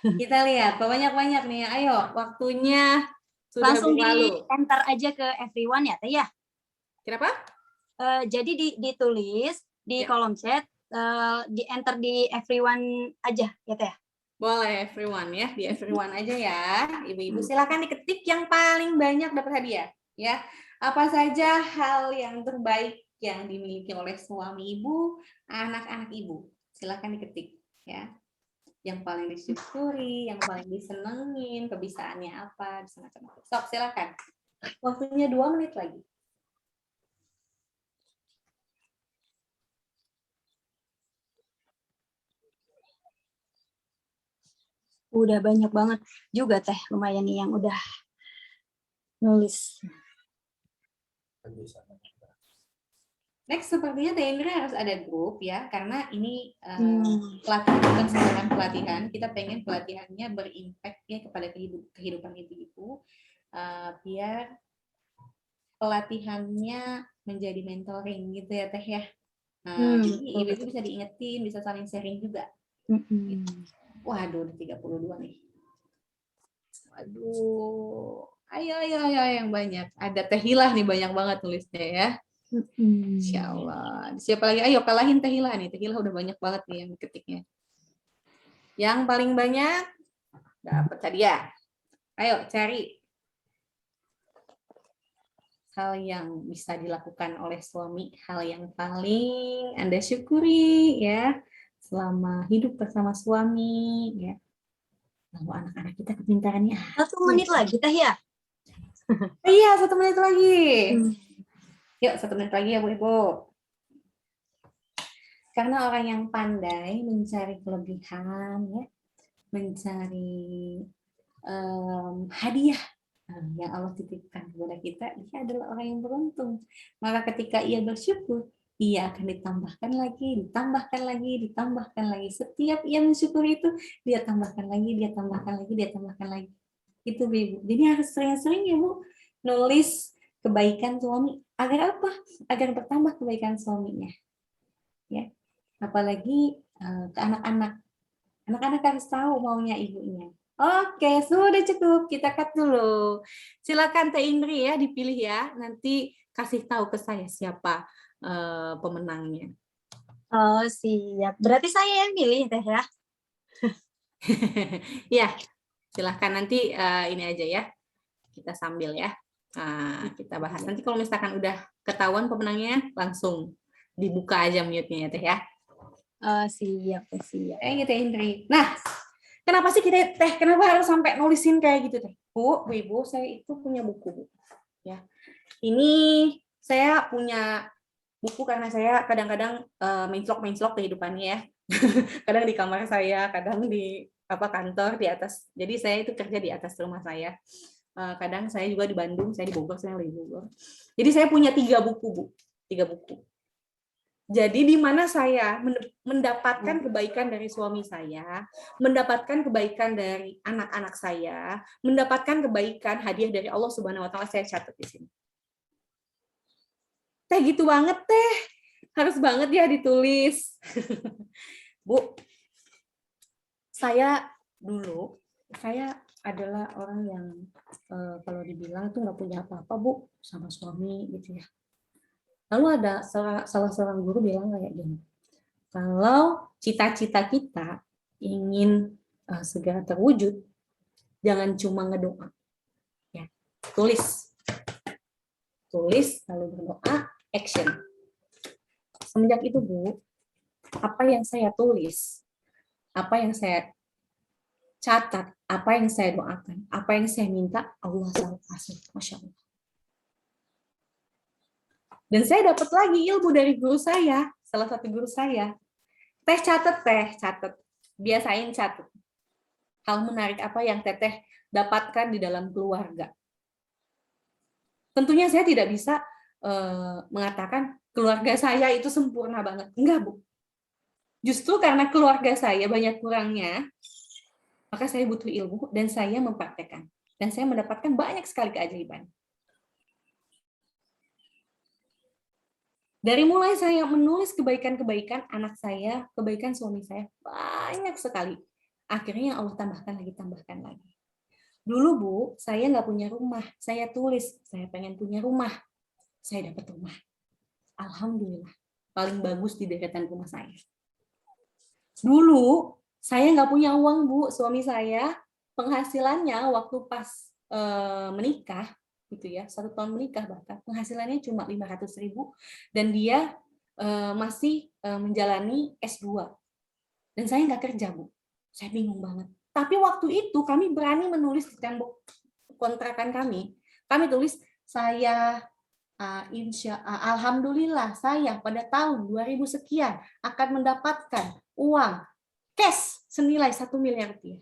Kita lihat, banyak-banyak nih. Ayo, waktunya sudah Langsung berlalu. di-enter aja ke everyone ya Teh ya. Kenapa? Jadi ditulis di kolom chat, di-enter di everyone aja ya Teh. Boleh everyone ya, di everyone aja ya. Ibu-ibu silakan diketik yang paling banyak dapat hadiah ya. Apa saja hal yang terbaik yang dimiliki oleh suami ibu, anak-anak ibu. Silakan diketik ya. Yang paling disyukuri, yang paling disenengin, kebisaannya apa, bisa macam-macam. Sok, silakan. Waktunya 2 menit lagi. Udah banyak banget juga Teh, lumayan nih yang udah nulis. Next, sepertinya Teh Indra harus ada grup ya, karena ini pelatihan bukan sembarang pelatihan. Kita pengen pelatihannya berimpact ya kepada kehidupan ibu-ibu, biar pelatihannya menjadi mentoring gitu ya Teh ya. Jadi ibu-ibu bisa diingetin, bisa saling sharing juga. Waduh, 32 nih. Waduh, ayo yang banyak. Ada Teh Hilah nih, banyak banget tulisnya ya. Insya Allah. Siapa lagi? Ayo kalahin Teh Hilah nih. Teh Hilah udah banyak banget nih yang ketiknya. Yang paling banyak dapat hadiah. Ayo cari hal yang bisa dilakukan oleh suami, hal yang paling Anda syukuri ya selama hidup bersama suami ya. Lalu anak-anak kita kepintarannya 1 menit lagi Teh ya. Iya, 1 menit lagi. Yuk, 1 menit lagi ya Bu-ibu. Karena orang yang pandai mencari kelebihan, ya, mencari hadiah yang Allah titipkan kepada kita, dia adalah orang yang beruntung. Maka ketika ia bersyukur, ia akan ditambahkan lagi, ditambahkan lagi, ditambahkan lagi. Setiap ia mensyukuri itu, dia tambahkan lagi, dia tambahkan lagi, dia tambahkan lagi. Itu Bu. Jadi harus sering-sering ya Bu, nulis kebaikan suami. Agar apa? Agar bertambah kebaikan suaminya. Ya. Apalagi ke anak-anak. Anak-anak harus tahu maunya ibunya. Oke, sudah cukup. Kita cut dulu. Silakan Teh Indri ya, dipilih ya. Nanti kasih tahu ke saya siapa pemenangnya. Oh, siap. Berarti saya yang pilih Teh ya. Ya, silahkan nanti ini aja ya. Kita sambil ya. Kita bahas. Nanti kalau misalkan udah ketahuan pemenangnya, langsung dibuka aja mute-nya ya Teh ya. Oh, siap, siap. Gitu Indri. Nah, kenapa sih kita kenapa harus sampai nulisin kayak gitu Teh? Bu, Ibu, saya itu punya buku, Bu. Ya. Ini saya punya buku karena saya kadang-kadang menclok kehidupannya ya. Kadang di kamar saya, kadang di kantor di atas. Jadi saya itu kerja di atas rumah saya. Kadang saya juga di Bandung, saya di Bogor, saya di Bogor. Jadi saya punya 3 buku, Bu. 3 buku. Jadi di mana saya mendapatkan kebaikan dari suami saya, mendapatkan kebaikan dari anak-anak saya, mendapatkan kebaikan hadiah dari Allah Subhanahu wa taala, saya catat di sini. Teh gitu banget Teh. Harus banget ya ditulis. Bu, saya adalah orang yang kalau dibilang tuh nggak punya apa-apa Bu sama suami gitu ya. Lalu ada salah seorang guru bilang kayak gini, kalau cita-cita kita ingin segera terwujud, jangan cuma ngedoa. Ya, tulis lalu berdoa, action. Semenjak itu Bu, apa yang saya tulis, apa yang saya catat, apa yang saya doakan, apa yang saya minta, Allah selalu kasih. Masya Allah. Dan saya dapat lagi ilmu dari guru saya, salah satu guru saya. Teh catat. Biasain catat. Hal menarik apa yang Teteh dapatkan di dalam keluarga. Tentunya saya tidak bisa mengatakan keluarga saya itu sempurna banget. Enggak, Bu. Justru karena keluarga saya banyak kurangnya, maka saya butuh ilmu dan saya mempraktekkan. Dan saya mendapatkan banyak sekali keajaiban. Dari mulai saya menulis kebaikan-kebaikan anak saya, kebaikan suami saya, banyak sekali. Akhirnya Allah tambahkan lagi. Dulu Bu, saya nggak punya rumah. Saya tulis, saya pengen punya rumah. Saya dapat rumah. Alhamdulillah. Paling bagus di deretan rumah saya. Dulu, saya nggak punya uang Bu. Suami saya, penghasilannya waktu pas menikah, gitu ya, 1 tahun menikah bahkan penghasilannya cuma 500.000 dan dia masih menjalani S2 dan saya nggak kerja Bu, saya bingung banget. Tapi waktu itu kami berani menulis di tembok kontrakan kami tulis saya alhamdulillah saya pada tahun 2000 sekian akan mendapatkan uang cash senilai 1 miliar rupiah.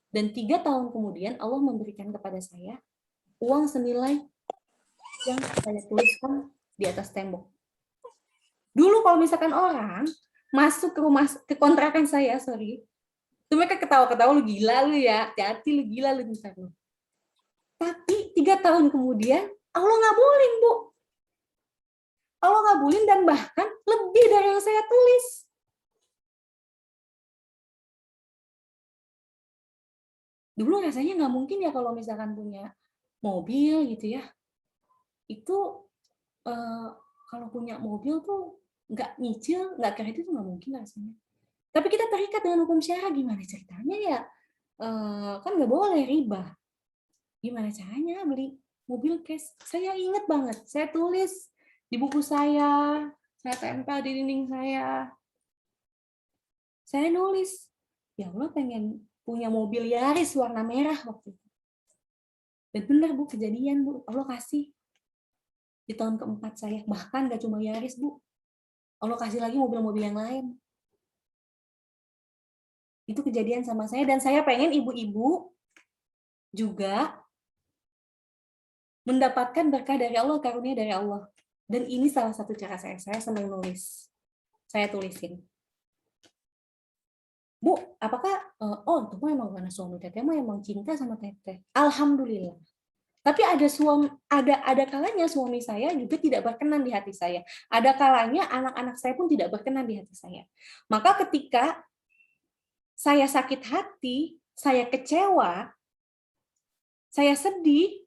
Dan 3 tahun kemudian Allah memberikan kepada saya uang senilai yang saya tuliskan di atas tembok. Dulu kalau misalkan orang masuk ke kontrakan saya, itu mereka ketawa-ketawa, lu gila lu ya, hati-hati lu gila lu misalnya. Tapi 3 tahun kemudian Allah ngabulin Bu. Allah ngabulin dan bahkan lebih dari yang saya tulis. Dulu rasanya nggak mungkin ya kalau misalkan punya mobil gitu ya. Itu kalau punya mobil tuh nggak nyicil, nggak kredit tuh nggak mungkin rasanya. Tapi kita terikat dengan hukum syara, gimana ceritanya ya? Kan nggak boleh riba. Gimana caranya beli mobil cash? Saya ingat banget, saya tulis di buku saya tempel di dinding saya. Saya nulis, ya Allah pengen punya mobil Yaris warna merah waktu itu. Dan benar Bu, kejadian Bu, Allah kasih. Di tahun keempat saya, bahkan gak cuma Yaris Bu, Allah kasih lagi mobil-mobil yang lain. Itu kejadian sama saya, dan saya pengen ibu-ibu juga mendapatkan berkah dari Allah, karunia dari Allah. Dan ini salah satu cara saya senang nulis. Saya tulisin. Bu, apakah itu mah emang karena suami teteh mah emang cinta sama teteh. Alhamdulillah. Tapi ada kalanya suami saya juga tidak berkenan di hati saya. Ada kalanya anak-anak saya pun tidak berkenan di hati saya. Maka ketika saya sakit hati, saya kecewa, saya sedih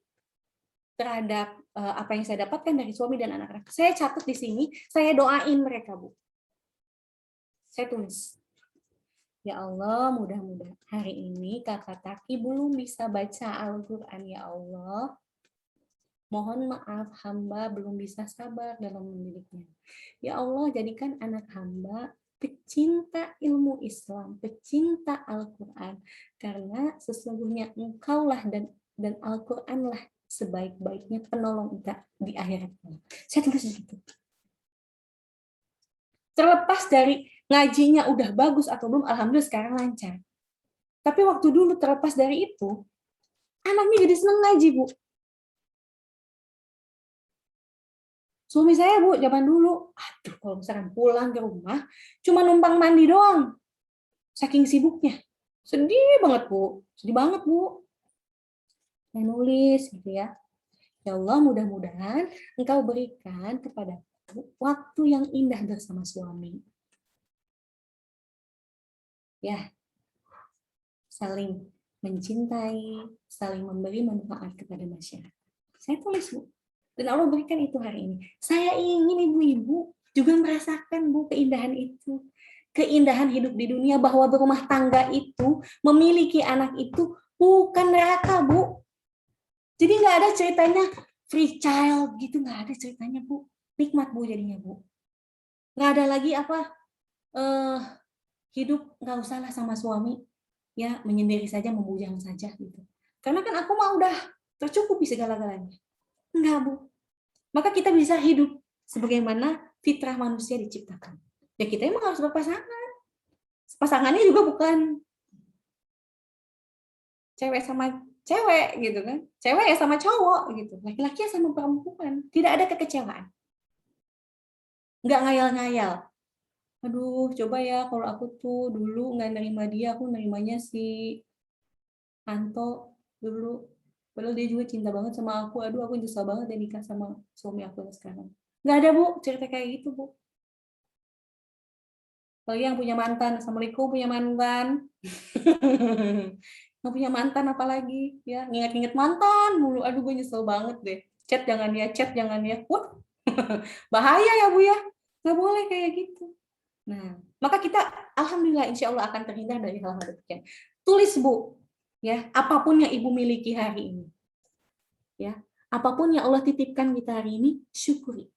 terhadap apa yang saya dapatkan dari suami dan anak-anak. Saya catat di sini, saya doain mereka, Bu. Saya tulis. Ya Allah, mudah-mudahan hari ini Kakak Taki belum bisa baca Al-Quran, ya Allah. Mohon maaf, hamba belum bisa sabar dalam mendidiknya. Ya Allah, jadikan anak hamba pecinta ilmu Islam, pecinta Al-Quran. Karena sesungguhnya Engkaulah dan Al-Quranlah sebaik-baiknya penolong kita di akhirat. Saya tulis begitu. Terlepas dari ngajinya udah bagus atau belum, alhamdulillah sekarang lancar. Tapi waktu dulu terlepas dari itu, anaknya jadi seneng ngaji, Bu. Suami saya, Bu, zaman dulu, aduh kalau misalkan pulang ke rumah, cuma numpang mandi doang. Saking sibuknya. Sedih banget, Bu. Sedih banget, Bu. Saya nulis gitu ya. Ya Allah, mudah-mudahan Engkau berikan kepada waktu yang indah bersama suami. Ya, saling mencintai, saling memberi manfaat kepada masyarakat. Saya tulis, Bu. Dan Allah berikan itu hari ini. Saya ingin ibu-ibu juga merasakan, Bu, keindahan itu. Keindahan hidup di dunia, bahwa berumah tangga itu, memiliki anak itu bukan neraka, Bu. Jadi nggak ada ceritanya free child gitu, nggak ada ceritanya, Bu. Nikmat, Bu, jadinya, Bu. Nggak ada lagi hidup nggak usahlah sama suami, ya menyendiri saja, membujang saja gitu. Karena kan aku mah udah tercukupi segala-galanya. Enggak, Bu. Maka kita bisa hidup sebagaimana fitrah manusia diciptakan. Ya kita emang harus berpasangan. Pasangannya juga bukan cewek sama cewek gitu kan. Cewek ya sama cowok gitu. Laki-laki ya sama perempuan. Tidak ada kekecewaan. Enggak ngayal-ngayal. Aduh, coba ya kalau aku tuh dulu nggak nerima dia, aku nerimanya si Anto dulu. Padahal dia juga cinta banget sama aku. Aduh, aku nyesel banget ya nikah sama suami aku yang sekarang. Nggak ada, Bu, cerita kayak gitu, Bu. Apalagi yang punya mantan. Assalamualaikum, punya mantan. Nggak punya mantan apalagi. Ya, nginget-nginget mantan mulu. Aduh, gue nyesel banget deh. Chat jangan ya. Wah, bahaya ya, Bu ya. Nggak boleh kayak gitu. Nah, maka kita alhamdulillah insya Allah akan terhindar dari hal-hal demikian. Tulis, Bu, ya, apapun yang Ibu miliki hari ini. Ya, apapun yang Allah titipkan kita hari ini, syukuri.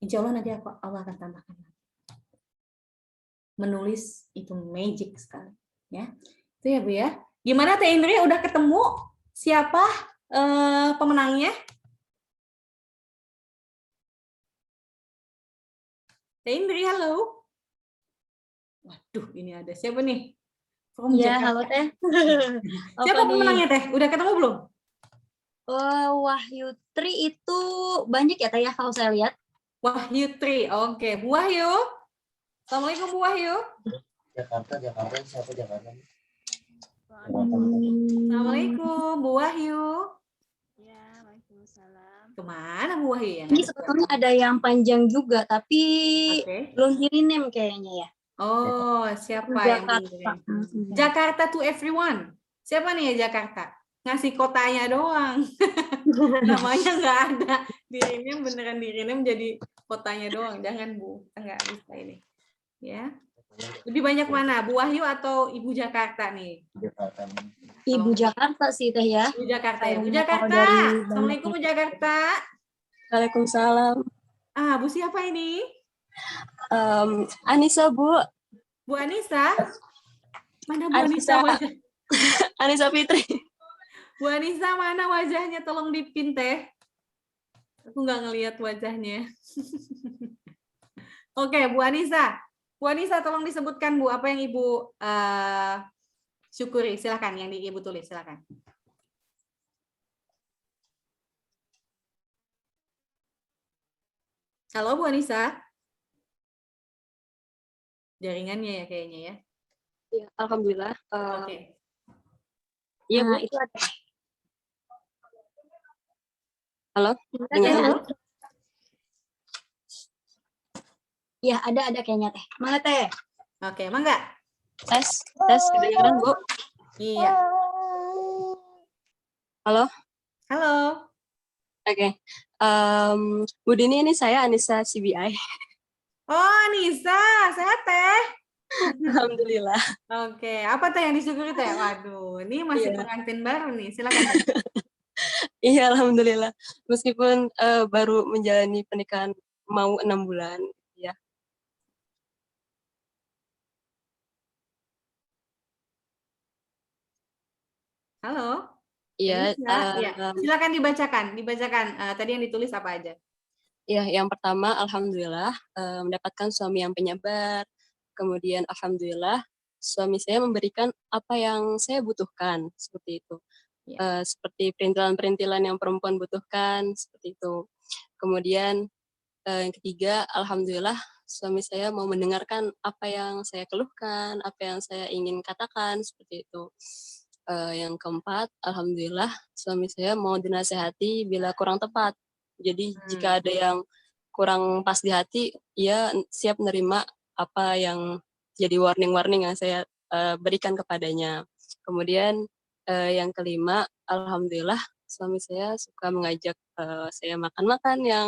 Insya Allah nanti Allah akan tambahkan. Menulis itu magic sekali, ya. Itu ya, Bu ya. Gimana Teh Indri, udah ketemu siapa pemenangnya? Teh Indri, halo. Waduh, ini ada siapa nih? Iya, halo Teh. Siapa pemenangnya, Teh? Udah ketemu belum? Wahyu Tri itu banyak ya Teh ya kalau saya lihat. Wahyu Tri, oke. Bu Wahyu. Assalamualaikum, Bu Wahyu. Jakarta, siapa Jakarta? Assalamualaikum, Bu Wahyu. Ya, waalaikumsalam. Kemana Bu Wahyu ya? Ini sebetulnya ada yang panjang juga, tapi Oke. belum kirim kayaknya ya. Oh, siapa yang Jakarta. Jakarta to everyone. Siapa nih ya Jakarta? Ngasih kotanya doang. Namanya nggak ada. Dirinya beneran dirinya menjadi kotanya doang. Jangan, Bu. Nggak bisa ini. Ya. Lebih banyak mana? Bu Wahyu atau Ibu Jakarta nih? Jakarta. Ibu Jakarta sih Teh ya. Ibu Jakarta ya. Bu Kalau Jakarta. dari Assalamualaikum Bu Jakarta. Waalaikumsalam. Ah, Bu siapa ini? Anissa, Bu. Bu Anissa? Mana Bu Anissa. Anissa wajah? Anissa Fitri. Bu Anissa mana wajahnya? Tolong dipin Teh. Aku nggak ngelihat wajahnya. Oke, Bu Anissa. Bu Anissa tolong disebutkan Bu, apa yang Ibu syukuri. Silakan yang Ibu tulis, silakan. Halo Bu Anissa. Jaringannya ya kayaknya ya. Ya, alhamdulillah. Oke. Iya, Bu. Itu ada. Halo? Ada, Dengar? Halo. Ya, ada kayaknya Teh. Mana Teh? Oke, mangga. Tes kedengaran, Bu? Iya. Halo? Halo. Oke. Bu Dini, ini saya Anissa CBI. Oh, Anissa, sehat Teh? Alhamdulillah. Oke, apa Teh yang disyukuri Teh? Waduh, ini masih Iya. pengantin baru nih, silakan Teh. Iya, alhamdulillah. Meskipun baru menjalani pernikahan mau 6 bulan, ya. Halo. Iya, Anissa, iya. Silakan dibacakan tadi yang ditulis apa aja. ya, yang pertama, alhamdulillah mendapatkan suami yang penyabar. Kemudian, alhamdulillah suami saya memberikan apa yang saya butuhkan, seperti itu. Ya. Seperti perintilan-perintilan yang perempuan butuhkan, seperti itu. Kemudian, yang ketiga, alhamdulillah suami saya mau mendengarkan apa yang saya keluhkan, apa yang saya ingin katakan, seperti itu. Yang keempat, alhamdulillah suami saya mau dinasehati bila kurang tepat. Jadi jika ada yang kurang pas di hati, ia siap menerima apa yang jadi warning-warning yang saya berikan kepadanya. Kemudian yang kelima, alhamdulillah suami saya suka mengajak saya makan-makan yang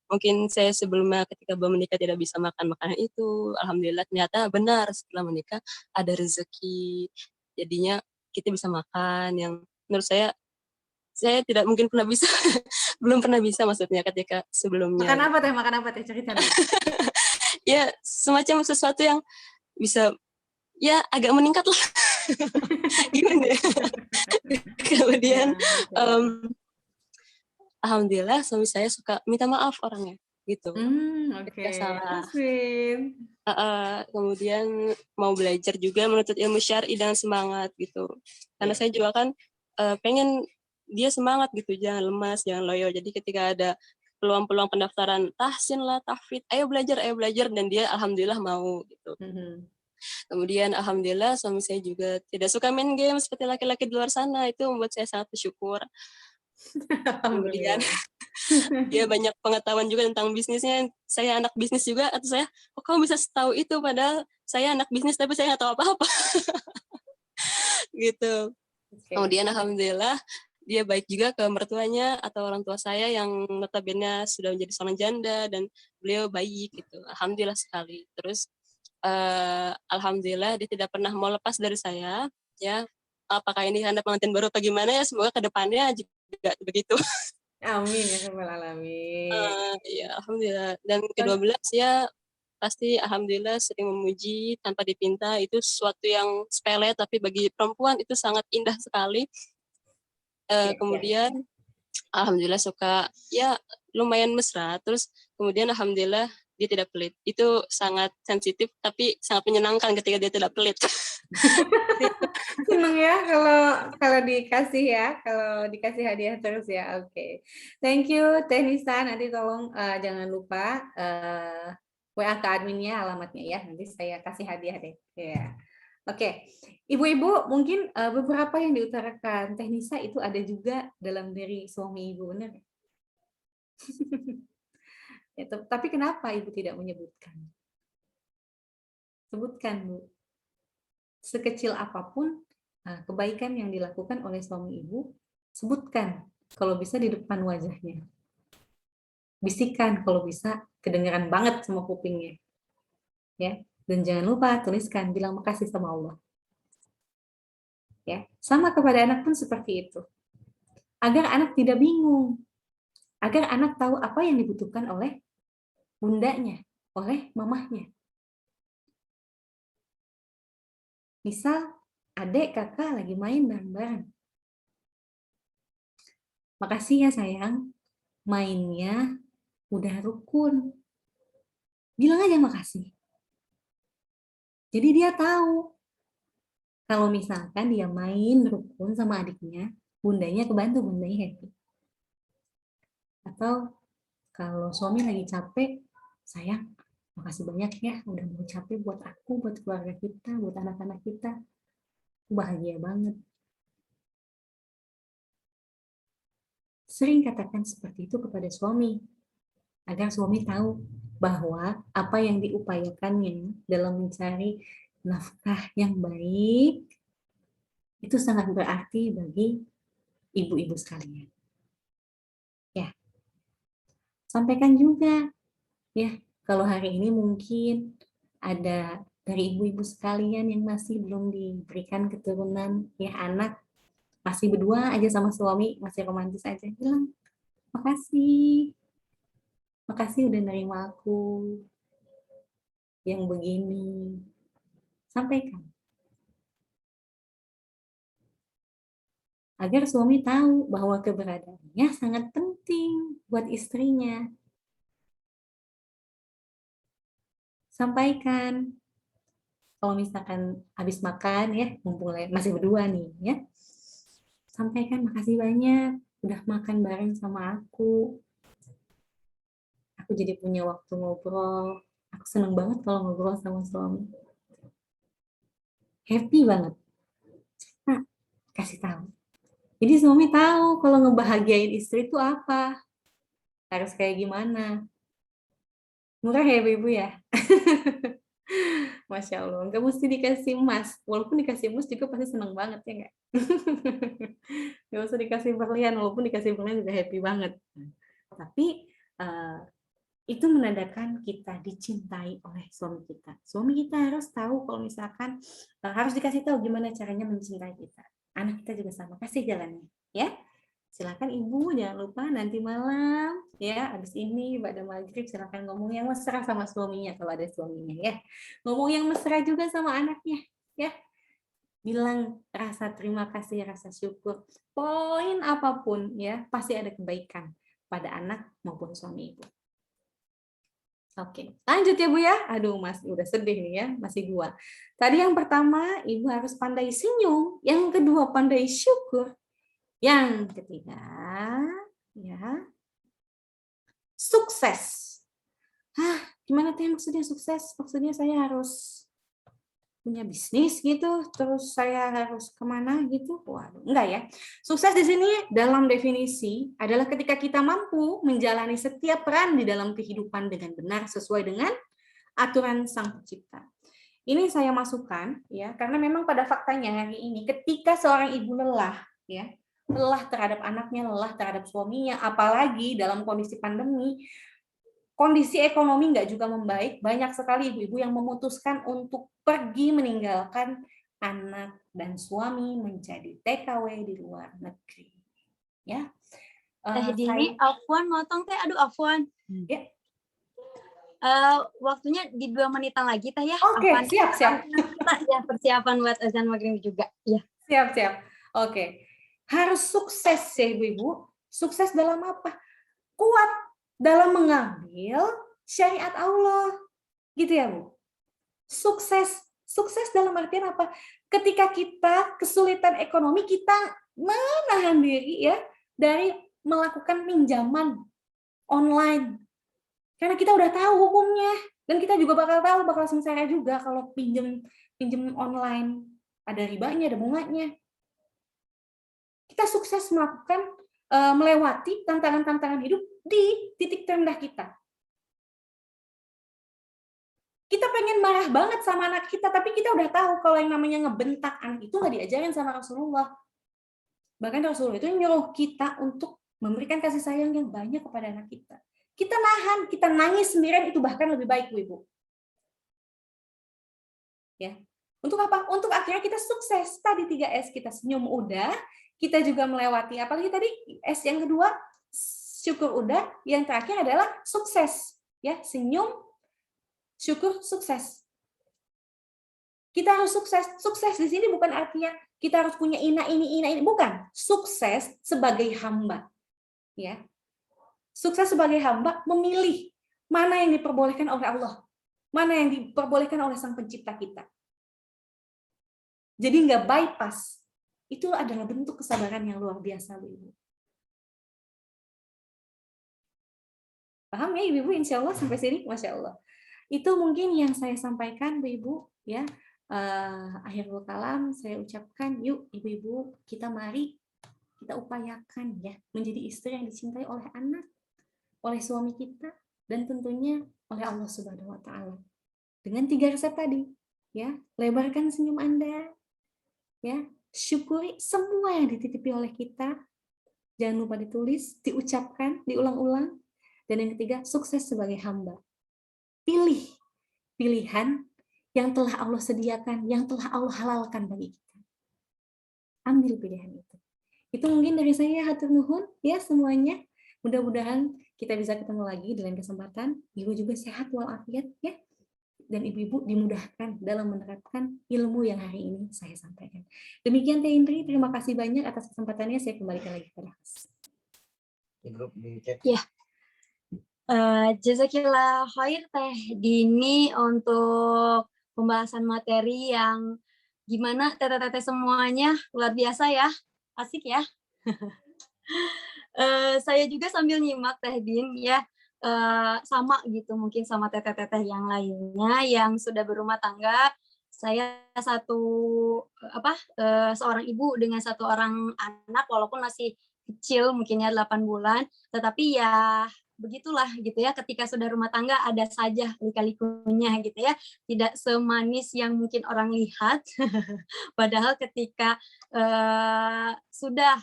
mungkin saya sebelumnya ketika belum menikah tidak bisa makan makanan itu. Alhamdulillah ternyata benar setelah menikah ada rezeki. Jadinya kita bisa makan yang menurut saya tidak mungkin pernah bisa, belum pernah bisa maksudnya ketika sebelumnya. Makan apa teh? Cerita dong. Ya, semacam sesuatu yang bisa, ya agak meningkat lah. Gimana ya? Kemudian, alhamdulillah suami saya suka minta maaf orangnya, gitu. Oke. Salah. Kemudian mau belajar juga menuntut ilmu syar'i dengan semangat gitu. Karena saya juga kan pengen dia semangat gitu, jangan lemas, jangan loyo. Jadi ketika ada peluang-peluang pendaftaran tahsin lah, tahfidz, ayo belajar, dan dia alhamdulillah mau gitu. Kemudian alhamdulillah suami saya juga tidak suka main game seperti laki-laki di luar sana, itu membuat saya sangat bersyukur. Kemudian dia banyak pengetahuan juga tentang bisnisnya. Saya anak bisnis juga, atau saya, kok kamu bisa tahu itu padahal saya anak bisnis tapi saya nggak tahu apa-apa. Gitu. Kemudian alhamdulillah dia baik juga ke mertuanya atau orang tua saya yang notabene sudah menjadi seorang janda, dan beliau baik gitu. Alhamdulillah sekali. Terus alhamdulillah dia tidak pernah mau lepas dari saya, ya. Apakah ini Anda pengantin baru atau gimana ya, semoga kedepannya juga begitu. Amin ya rabbal alamin. Ya alhamdulillah. Dan ke-12 ya pasti alhamdulillah sering memuji tanpa dipinta, itu sesuatu yang sepele tapi bagi perempuan itu sangat indah sekali. Kemudian alhamdulillah suka, ya lumayan mesra. Terus kemudian alhamdulillah dia tidak pelit. Itu sangat sensitif tapi sangat menyenangkan ketika dia tidak pelit. Seneng ya kalau dikasih ya, kalau dikasih hadiah terus ya. Oke. Thank you Teh Nisa, nanti tolong jangan lupa WA ke adminnya alamatnya ya. Nanti saya kasih hadiah deh. Ya. Oke. Ibu-ibu, mungkin beberapa yang diutarakan Teh Nisa itu ada juga dalam diri suami ibu, benar? Ya, tapi kenapa ibu tidak menyebutkan? Sebutkan, Bu. Sekecil apapun kebaikan yang dilakukan oleh suami ibu, sebutkan kalau bisa di depan wajahnya. Bisikan kalau bisa kedengaran banget sama kupingnya. Ya, dan jangan lupa tuliskan, bilang makasih sama Allah. Ya, sama kepada anak pun seperti itu. Agar anak tidak bingung. Agar anak tahu apa yang dibutuhkan oleh bundanya, oleh mamahnya. Misal, adik kakak lagi main bareng-bareng. Makasih ya sayang, mainnya udah rukun. Bilang aja makasih. Jadi dia tahu Kalau misalkan dia main rukun sama adiknya, bundanya kebantu, bundanya happy. Atau kalau suami lagi capek, sayang, makasih banyak ya udah mau capek buat aku, buat keluarga kita, buat anak-anak kita. Bahagia banget. Sering katakan seperti itu kepada suami, agar suami tahu bahwa apa yang diupayakannya dalam mencari nafkah yang baik itu sangat berarti bagi ibu-ibu sekalian. Ya, sampaikan juga ya, kalau hari ini mungkin ada dari ibu-ibu sekalian yang masih belum diberikan keturunan, ya anak, masih berdua aja sama suami, masih romantis aja, bilang, makasih udah nerima aku yang begini. Sampaikan. Agar suami tahu bahwa keberadaannya sangat penting buat istrinya. Sampaikan. Kalau misalkan habis makan ya, mumpung masih berdua nih ya. Sampaikan, makasih banyak udah makan bareng sama aku. Aku jadi punya waktu ngobrol. Aku seneng banget kalau ngobrol sama suami. Happy banget. Nah, kasih tahu. Jadi suami tahu kalau ngebahagiain istri itu apa. Harus kayak gimana. Murah ya ibu ya. Masya Allah, nggak mesti dikasih emas. Walaupun dikasih emas juga pasti seneng banget ya nggak? Nggak usah dikasih berlian, walaupun dikasih berlian juga happy banget. Tapi itu menandakan kita dicintai oleh suami kita. Suami kita harus tahu kalau misalkan harus dikasih tahu gimana caranya mencintai kita. Anak kita juga sama, kasih jalannya, ya. Silakan ibu, jangan lupa nanti malam, ya, habis ini pada maghrib silakan ngomong yang mesra sama suaminya kalau ada suaminya, ya. Ngomong yang mesra juga sama anaknya, ya. Bilang rasa terima kasih, rasa syukur, poin apapun, ya, pasti ada kebaikan pada anak maupun suami ibu. Oke, lanjut ya Bu ya. Aduh, Mas, udah sedih nih ya, masih 2. Tadi yang pertama, Ibu harus pandai senyum. Yang kedua, pandai syukur. Yang ketiga, ya, sukses. Gimana tuh maksudnya sukses? Maksudnya saya harus punya bisnis gitu, terus saya harus kemana gitu? Waduh, enggak ya. Sukses di sini dalam definisi adalah ketika kita mampu menjalani setiap peran di dalam kehidupan dengan benar sesuai dengan aturan Sang Pencipta. Ini saya masukkan ya, karena memang pada faktanya hari ini ketika seorang ibu lelah ya, lelah terhadap anaknya, lelah terhadap suaminya, apalagi dalam kondisi pandemi, kondisi ekonomi nggak juga membaik, banyak sekali ibu-ibu yang memutuskan untuk pergi meninggalkan anak dan suami menjadi TKW di luar negeri. Ya. Dini, Afwan motong teh, aduh Afwan. Ya. Waktunya di 2 menitan lagi teh ya. Oke, siap. Kita ya persiapan buat azan maghrib juga. Ya. Siap. Oke. Harus sukses ya ibu-ibu. Sukses dalam apa? Kuat dalam mengambil syariat Allah. Gitu ya, Bu. Sukses dalam artian apa? Ketika kita kesulitan ekonomi, kita menahan diri ya dari melakukan pinjaman online. Karena kita udah tahu hukumnya, dan kita juga bakal sengsara juga kalau pinjem online, ada ribanya, ada bunganya. Kita sukses melakukan melewati tantangan-tantangan hidup di titik terendah kita. Kita pengen marah banget sama anak kita, tapi kita udah tahu kalau yang namanya ngebentak anak itu nggak diajarin sama Rasulullah. Bahkan Rasulullah itu nyuruh kita untuk memberikan kasih sayang yang banyak kepada anak kita. Kita nahan, kita nangis sendirian itu bahkan lebih baik, Bu. Ya. Untuk apa? Untuk akhirnya kita sukses. Tadi 3S, kita senyum udah, kita juga melewati apalagi tadi S yang kedua, syukur udah, yang terakhir adalah sukses. Ya, senyum, syukur, sukses. Kita harus sukses. Sukses di sini bukan artinya kita harus punya ina ini, bukan. Sukses sebagai hamba. Ya. Sukses sebagai hamba memilih mana yang diperbolehkan oleh Allah, mana yang diperbolehkan oleh Sang Pencipta kita. Jadi nggak bypass. Itu adalah bentuk kesabaran yang luar biasa, Bu Ibu. Paham ya Ibu-Ibu? Insya Allah sampai sini, Masya Allah. Itu mungkin yang saya sampaikan, Bu Ibu. Ya, akhirul kalam saya ucapkan, yuk Ibu-Ibu, mari kita upayakan ya menjadi istri yang dicintai oleh anak, oleh suami kita, dan tentunya oleh Allah Subhanahu Wa Taala. Dengan 3 resep tadi, ya, lebarkan senyum Anda, ya, syukuri semua yang dititipi oleh kita, jangan lupa ditulis, diucapkan, diulang-ulang, dan yang ketiga, sukses sebagai hamba. Pilih pilihan yang telah Allah sediakan, yang telah Allah halalkan bagi kita. Ambil pilihan itu. Itu mungkin dari saya, hatur nuhun ya semuanya. Mudah-mudahan kita bisa ketemu lagi dengan kesempatan. Ibu juga sehat walafiat ya. Dan ibu-ibu dimudahkan dalam menerapkan ilmu yang hari ini saya sampaikan. Demikian Teh Indri, terima kasih banyak atas kesempatannya. Saya kembalikan lagi kepada host. Di grup di chat. Ya. Jazakillah khair Teh Dini untuk pembahasan materi yang gimana teteh-teteh semuanya luar biasa ya. Asik ya. Saya juga sambil nyimak Teh Din ya, sama gitu mungkin sama teteh-teteh yang lainnya yang sudah berumah tangga. Saya seorang ibu dengan 1 orang anak walaupun masih kecil mungkinnya 8 bulan, tetapi ya begitulah gitu ya, ketika sudah rumah tangga ada saja lika-likunya gitu ya, tidak semanis yang mungkin orang lihat. Padahal ketika sudah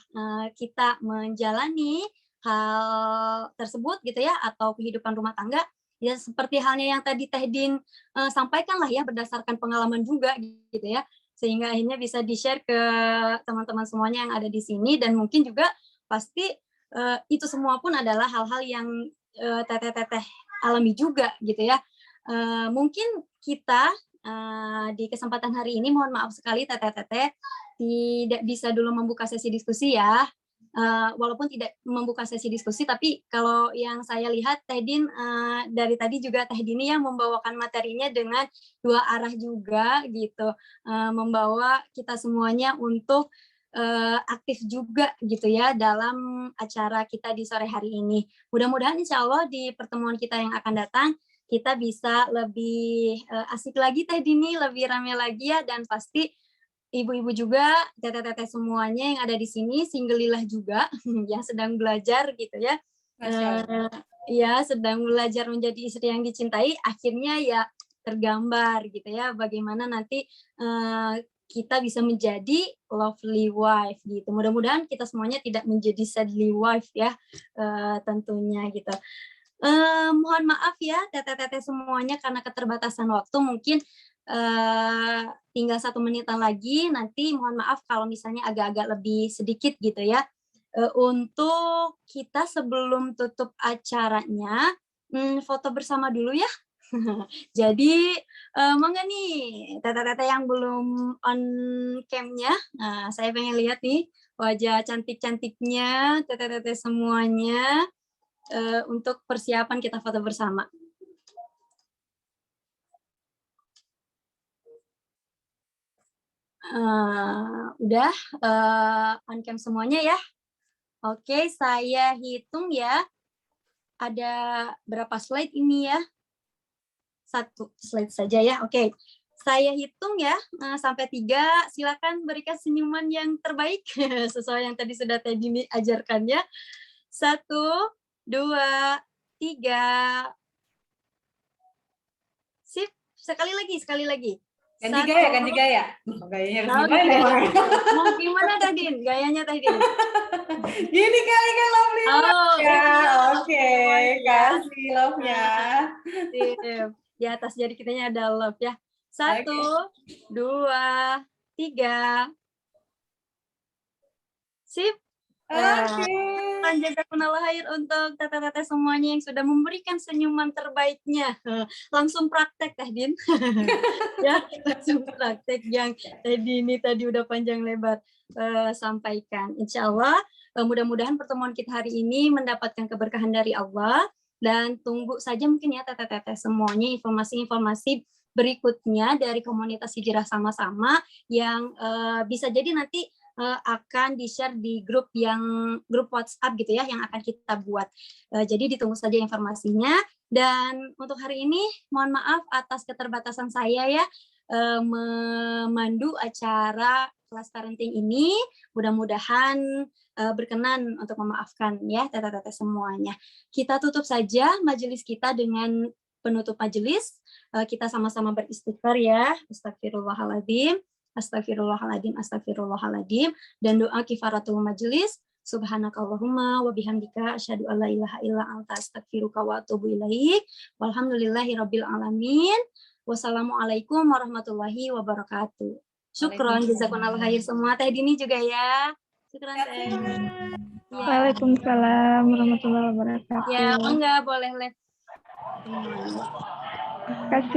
kita menjalani hal tersebut gitu ya, atau kehidupan rumah tangga, ya seperti halnya yang tadi Teh Din sampaikan lah ya, berdasarkan pengalaman juga gitu ya, sehingga akhirnya bisa di-share ke teman-teman semuanya yang ada di sini, dan mungkin juga pasti itu semua pun adalah hal-hal yang teteh-teteh alami juga gitu ya. Mungkin kita di kesempatan hari ini mohon maaf sekali teteh-teteh tidak bisa dulu membuka sesi diskusi ya. Walaupun tidak membuka sesi diskusi, tapi kalau yang saya lihat Teh Din dari tadi juga Teh Dini yang membawakan materinya dengan 2 arah juga gitu, membawa kita semuanya untuk aktif juga gitu ya dalam acara kita di sore hari ini. Mudah-mudahan insya Allah di pertemuan kita yang akan datang kita bisa lebih asik lagi Teh Dini, lebih ramai lagi ya, dan pasti ibu-ibu juga, teteh-teteh semuanya yang ada di sini, singgelilah juga yang sedang belajar gitu ya. Ya, sedang belajar menjadi istri yang dicintai, akhirnya ya tergambar gitu ya, bagaimana nanti kita bisa menjadi lovely wife gitu. Mudah-mudahan kita semuanya tidak menjadi sadly wife ya, tentunya gitu. Mohon maaf ya teteh-teteh semuanya karena keterbatasan waktu, mungkin tinggal 1 menitan lagi, nanti mohon maaf kalau misalnya agak-agak lebih sedikit gitu ya. Untuk kita sebelum tutup acaranya, foto bersama dulu ya. Jadi monggo nih teteh-teteh yang belum on cam-nya, nah saya pengen lihat nih wajah cantik-cantiknya teteh-teteh semuanya untuk persiapan kita foto bersama. Udah on cam semuanya ya. Oke, saya hitung ya. Ada berapa slide ini ya? 1 slide saja ya. Oke, saya hitung ya sampai 3. Silakan berikan senyuman yang terbaik sesuai yang tadi sudah Teh Dini ajarkan ya. 1, 2, 3. Sip, sekali lagi. Ganti gaya. Gayanya harus gimana? Mau gimana Teh Din? Gayanya Teh Din? Gini kali kan lovely ya. Oke, kasih love-nya. Di atas jari kitanya ada love ya. 1, 2, 3. Sip. Jazakumullah khair untuk teteh-teteh semuanya yang sudah memberikan senyuman terbaiknya. Langsung praktek Teh Din. Ya, langsung praktek yang Teh Dini tadi udah panjang lebar sampaikan. Insya Allah mudah-mudahan pertemuan kita hari ini mendapatkan keberkahan dari Allah, dan tunggu saja mungkin ya teteh-teteh semuanya informasi-informasi berikutnya dari komunitas Hijrah Sama-sama yang bisa jadi nanti akan di-share di grup WhatsApp gitu ya yang akan kita buat. Jadi ditunggu saja informasinya. Dan untuk hari ini mohon maaf atas keterbatasan saya ya memandu acara kelas parenting ini. Mudah-mudahan berkenan untuk memaafkan ya teteh-teteh semuanya. Kita tutup saja majelis kita dengan penutup majelis. Kita sama-sama beristighfar ya. Astagfirullahaladzim. Astagfirullahaladzim, astagfirullahaladzim, dan doa kifaratul majelis. Subhanakallahumma wa bihamdika asyhadu an la ilaha illa anta astaghfiruka wa atubu ilaik. Walhamdulillahirabbil alamin. Wassalamualaikum warahmatullahi wabarakatuh. Syukron jazakumullah khair semua. Teh Dini juga ya. Syukron Teh. Ya. Waalaikumsalam warahmatullahi wabarakatuh. Ya, enggak boleh live. Kasih.